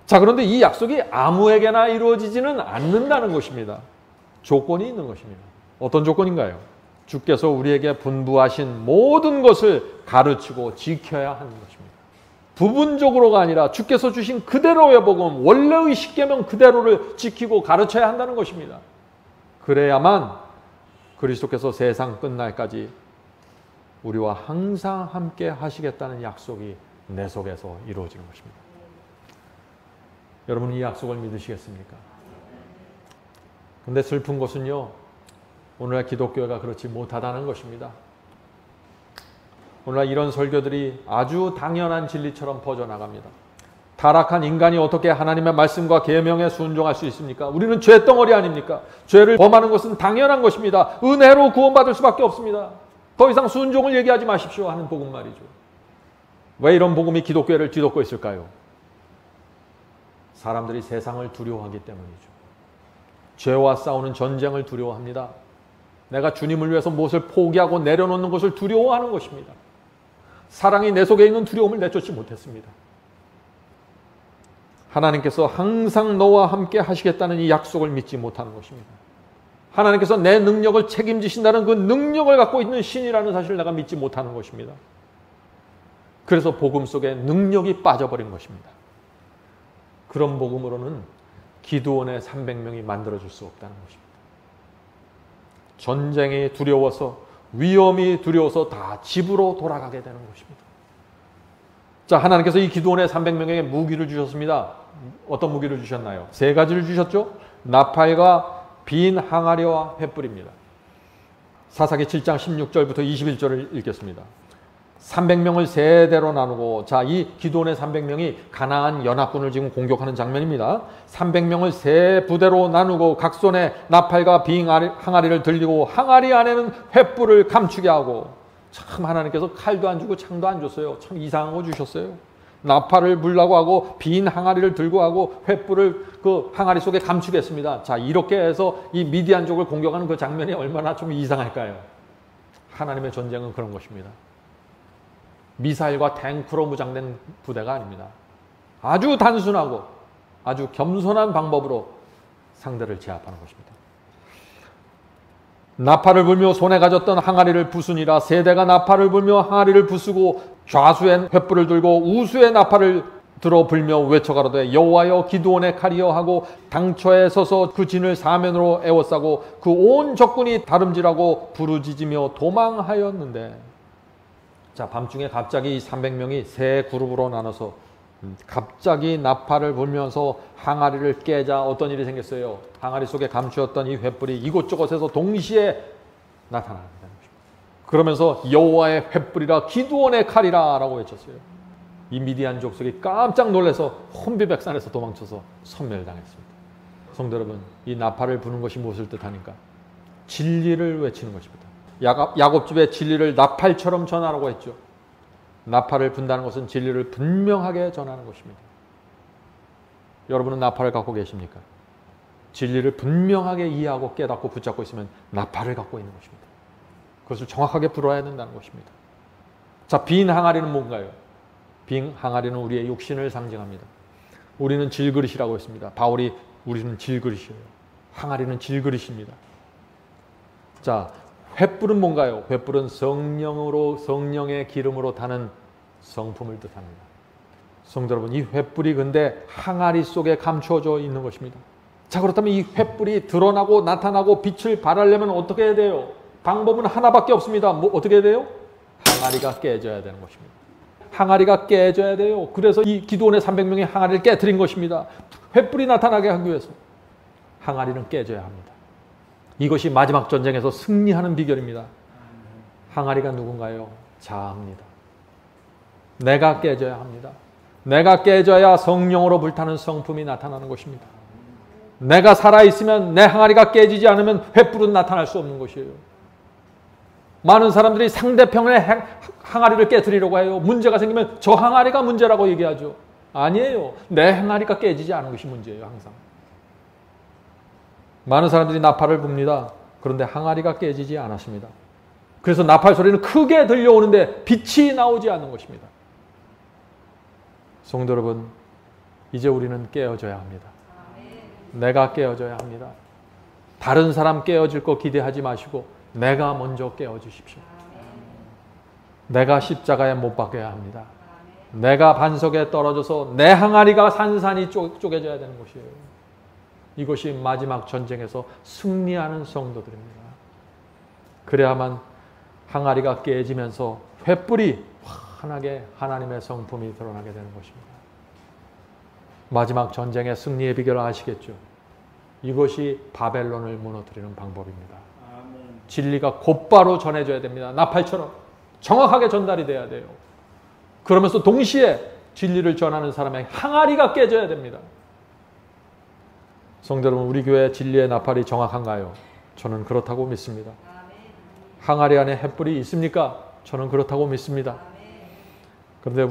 자, 그런데 이 약속이 아무에게나 이루어지지는 않는다는 것입니다. 조건이 있는 것입니다. 어떤 조건인가요? 주께서 우리에게 분부하신 모든 것을 가르치고 지켜야 하는 것입니다. 부분적으로가 아니라 주께서 주신 그대로의 복음, 원래의 십계명 그대로를 지키고 가르쳐야 한다는 것입니다. 그래야만 그리스도께서 세상 끝날까지 우리와 항상 함께 하시겠다는 약속이 내 속에서 이루어지는 것입니다. 여러분, 이 약속을 믿으시겠습니까? 근데 슬픈 것은요, 오늘날 기독교회가 그렇지 못하다는 것입니다. 오늘날 이런 설교들이 아주 당연한 진리처럼 퍼져나갑니다. 타락한 인간이 어떻게 하나님의 말씀과 계명에 순종할 수 있습니까? 우리는 죄덩어리 아닙니까? 죄를 범하는 것은 당연한 것입니다. 은혜로 구원받을 수밖에 없습니다. 더 이상 순종을 얘기하지 마십시오 하는 복음 말이죠. 왜 이런 복음이 기독교를 뒤덮고 있을까요? 사람들이 세상을 두려워하기 때문이죠. 죄와 싸우는 전쟁을 두려워합니다. 내가 주님을 위해서 무엇을 포기하고 내려놓는 것을 두려워하는 것입니다. 사랑이 내 속에 있는 두려움을 내쫓지 못했습니다. 하나님께서 항상 너와 함께 하시겠다는 이 약속을 믿지 못하는 것입니다. 하나님께서 내 능력을 책임지신다는 그 능력을 갖고 있는 신이라는 사실을 내가 믿지 못하는 것입니다. 그래서 복음 속에 능력이 빠져버린 것입니다. 그런 복음으로는 기드온의 300명이 만들어질 수 없다는 것입니다. 전쟁이 두려워서, 위험이 두려워서 다 집으로 돌아가게 되는 것입니다. 자, 하나님께서 이 기드온의 300명에게 무기를 주셨습니다. 어떤 무기를 주셨나요? 3가지를 주셨죠. 나팔과 빈 항아리와 횃불입니다. 사사기 7장 16절부터 21절을 읽겠습니다. 300명을 3대로 나누고, 자, 이 기드온의 300명이 가나안 연합군을 지금 공격하는 장면입니다. 300명을 3부대로 나누고 각 손에 나팔과 빈 항아리를 들리고 항아리 안에는 횃불을 감추게 하고, 참 하나님께서 칼도 안 주고 창도 안 줬어요. 참 이상한 거 주셨어요. 나팔을 불라고 하고 빈 항아리를 들고 하고 횃불을 그 항아리 속에 감추겠습니다. 자, 이렇게 해서 이 미디안족을 공격하는 그 장면이 얼마나 좀 이상할까요? 하나님의 전쟁은 그런 것입니다. 미사일과 탱크로 무장된 부대가 아닙니다. 아주 단순하고 아주 겸손한 방법으로 상대를 제압하는 것입니다. 나팔을 불며 손에 가졌던 항아리를 부수니라. 3대가 나팔을 불며 항아리를 부수고 좌수엔 횃불을 들고 우수에 나팔을 들어 불며 외쳐가로되 여호와여 기드온의 칼이여 하고 당초에 서서 그 진을 사면으로 에워싸고 그 온 적군이 다름질하고 부르짖으며 도망하였는데, 자, 밤중에 갑자기 이 300명이 3그룹으로 나눠서 갑자기 나팔을 불면서 항아리를 깨자 어떤 일이 생겼어요? 항아리 속에 감추었던 이 횃불이 이곳저곳에서 동시에 나타나는 것입니다. 그러면서 여호와의 횃불이라 기드온의 칼이라 라고 외쳤어요. 이 미디안 족속이 깜짝 놀라서 혼비백산에서 도망쳐서 섬멸당했습니다. 성도 여러분, 이 나팔을 부는 것이 무엇을 뜻하니까? 진리를 외치는 것입니다. 야곱집의 진리를 나팔처럼 전하라고 했죠. 나팔을 분다는 것은 진리를 분명하게 전하는 것입니다. 여러분은 나팔을 갖고 계십니까? 진리를 분명하게 이해하고 깨닫고 붙잡고 있으면 나팔을 갖고 있는 것입니다. 그것을 정확하게 불어야 된다는 것입니다. 자, 빈 항아리는 뭔가요? 빈 항아리는 우리의 육신을 상징합니다. 우리는 질그릇이라고 했습니다. 바울이 우리는 질그릇이에요. 항아리는 질그릇입니다. 자, 횃불은 뭔가요? 횃불은 성령의 기름으로 타는 성품을 뜻합니다. 성도 여러분, 이 횃불이 근데 항아리 속에 감춰져 있는 것입니다. 자, 그렇다면 이 횃불이 드러나고 나타나고 빛을 발하려면 어떻게 해야 돼요? 방법은 하나밖에 없습니다. 뭐 어떻게 해야 돼요? 항아리가 깨져야 되는 것입니다. 항아리가 깨져야 돼요. 그래서 이 기드온의 300명이 항아리를 깨트린 것입니다. 횃불이 나타나게 하기 위해서 항아리는 깨져야 합니다. 이것이 마지막 전쟁에서 승리하는 비결입니다. 항아리가 누군가요? 자아입니다. 내가 깨져야 합니다. 내가 깨져야 성령으로 불타는 성품이 나타나는 것입니다. 내가 살아있으면 내 항아리가 깨지지 않으면 횃불은 나타날 수 없는 것이에요. 많은 사람들이 상대편의 항아리를 깨뜨리려고 해요. 문제가 생기면 저 항아리가 문제라고 얘기하죠. 아니에요. 내 항아리가 깨지지 않은 것이 문제예요. 항상. 많은 사람들이 나팔을 붑니다. 그런데 항아리가 깨지지 않았습니다. 그래서 나팔 소리는 크게 들려오는데 빛이 나오지 않는 것입니다. 성도 여러분, 이제 우리는 깨어져야 합니다. 내가 깨어져야 합니다. 다른 사람 깨어질 거 기대하지 마시고 내가 먼저 깨어주십시오. 내가 십자가에 못 박혀야 합니다. 내가 반석에 떨어져서 내 항아리가 산산이 쪼개져야 되는 것이에요. 이것이 마지막 전쟁에서 승리하는 성도들입니다. 그래야만 항아리가 깨지면서 횃불이 환하게 하나님의 성품이 드러나게 되는 것입니다. 마지막 전쟁의 승리의 비결을 아시겠죠? 이것이 바벨론을 무너뜨리는 방법입니다. 진리가 곧바로 전해져야 됩니다. 나팔처럼 정확하게 전달이 돼야 돼요. 그러면서 동시에 진리를 전하는 사람의 항아리가 깨져야 됩니다. 성도 여러분, 우리 교회 진리의 나팔이 정확한가요? 저는 그렇다고 믿습니다. 항아리 안에 횃불이 있습니까? 저는 그렇다고 믿습니다. 그런데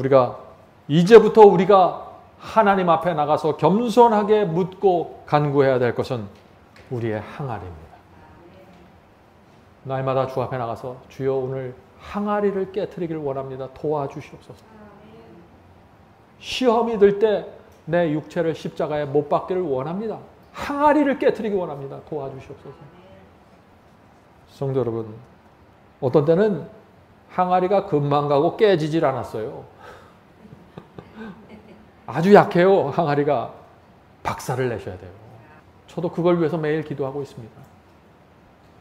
이제부터 우리가 하나님 앞에 나가서 겸손하게 묻고 간구해야 될 것은 우리의 항아리입니다. 날마다 주 앞에 나가서 주여 오늘 항아리를 깨트리길 원합니다. 도와주시옵소서. 시험이 들 때 내 육체를 십자가에 못 박기를 원합니다. 항아리를 깨트리기 원합니다. 도와주시옵소서. 성도 여러분, 어떤 때는 항아리가 금방 가고 깨지질 않았어요. 아주 약해요. 항아리가. 박살을 내셔야 돼요. 저도 그걸 위해서 매일 기도하고 있습니다.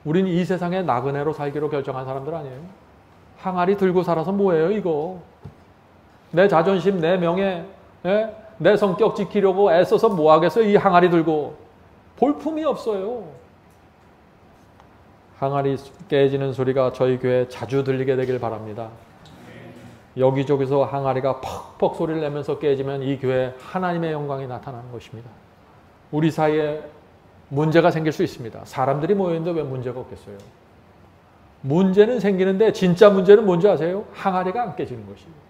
우린 이 세상에 나그네로 살기로 결정한 사람들 아니에요. 항아리 들고 살아서 뭐예요 이거. 내 자존심, 내 명예, 내 성격 지키려고 애써서 뭐 하겠어요. 이 항아리 들고. 볼품이 없어요. 항아리 깨지는 소리가 저희 교회에 자주 들리게 되길 바랍니다. 여기저기서 항아리가 퍽퍽 소리를 내면서 깨지면 이 교회에 하나님의 영광이 나타나는 것입니다. 우리 사이에 문제가 생길 수 있습니다. 사람들이 모여있는데 왜 문제가 없겠어요? 문제는 생기는데 진짜 문제는 뭔지 아세요? 항아리가 안 깨지는 것이에요.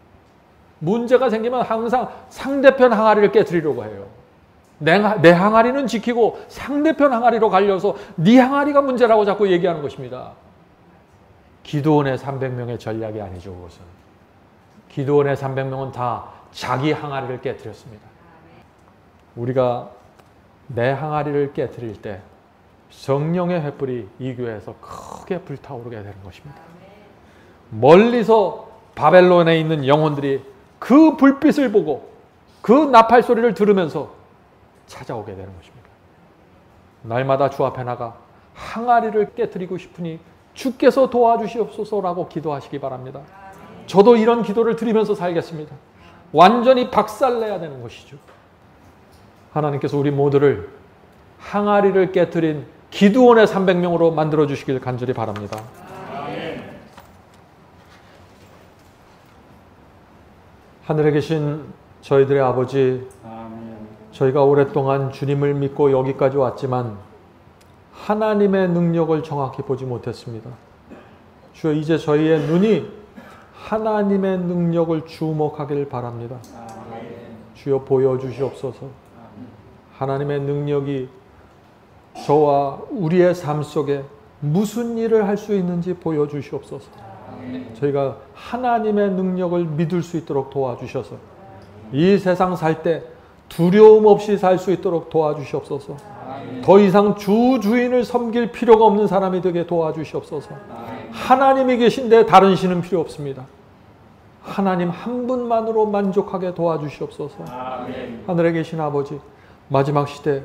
문제가 생기면 항상 상대편 항아리를 깨트리려고 해요. 내 항아리는 지키고 상대편 항아리로 갈려서 네 항아리가 문제라고 자꾸 얘기하는 것입니다. 기드온의 300명의 전략이 아니죠. 그것은. 기드온의 300명은 다 자기 항아리를 깨트렸습니다. 우리가 내 항아리를 깨트릴 때 성령의 횃불이 이 교회에서 크게 불타오르게 되는 것입니다. 멀리서 바벨론에 있는 영혼들이 그 불빛을 보고 그 나팔 소리를 들으면서 찾아오게 되는 것입니다. 날마다 주 앞에 나가 항아리를 깨트리고 싶으니 주께서 도와주시옵소서라고 기도하시기 바랍니다. 저도 이런 기도를 드리면서 살겠습니다. 완전히 박살내야 되는 것이죠. 하나님께서 우리 모두를 항아리를 깨트린 기드온의 300명으로 만들어주시길 간절히 바랍니다. 하늘에 계신 저희들의 아버지, 저희가 오랫동안 주님을 믿고 여기까지 왔지만 하나님의 능력을 정확히 보지 못했습니다. 주여, 이제 저희의 눈이 하나님의 능력을 주목하길 바랍니다. 주여, 보여주시옵소서. 하나님의 능력이 저와 우리의 삶 속에 무슨 일을 할 수 있는지 보여주시옵소서. 저희가 하나님의 능력을 믿을 수 있도록 도와주셔서 이 세상 살 때 두려움 없이 살 수 있도록 도와주시옵소서. 더 이상 주인을 섬길 필요가 없는 사람이 되게 도와주시옵소서. 하나님이 계신데 다른 신은 필요 없습니다. 하나님 한 분만으로 만족하게 도와주시옵소서. 하늘에 계신 아버지, 마지막 시대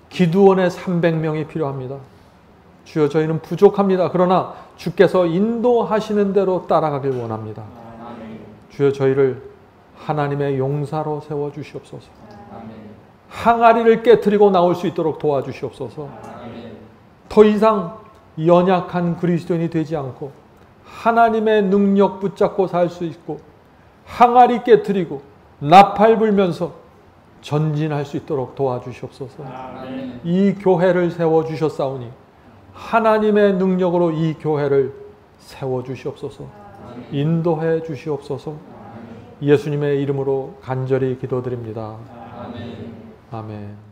기드온의 300명이 필요합니다. 주여, 저희는 부족합니다. 그러나 주께서 인도하시는 대로 따라가길 원합니다. 주여, 저희를 하나님의 용사로 세워주시옵소서. 항아리를 깨트리고 나올 수 있도록 도와주시옵소서. 더 이상 연약한 그리스도인이 되지 않고 하나님의 능력 붙잡고 살 수 있고 항아리 깨트리고 나팔 불면서 전진할 수 있도록 도와주시옵소서. 이 교회를 세워주셨사오니 하나님의 능력으로 이 교회를 세워주시옵소서. 인도해 주시옵소서. 예수님의 이름으로 간절히 기도드립니다. 아멘.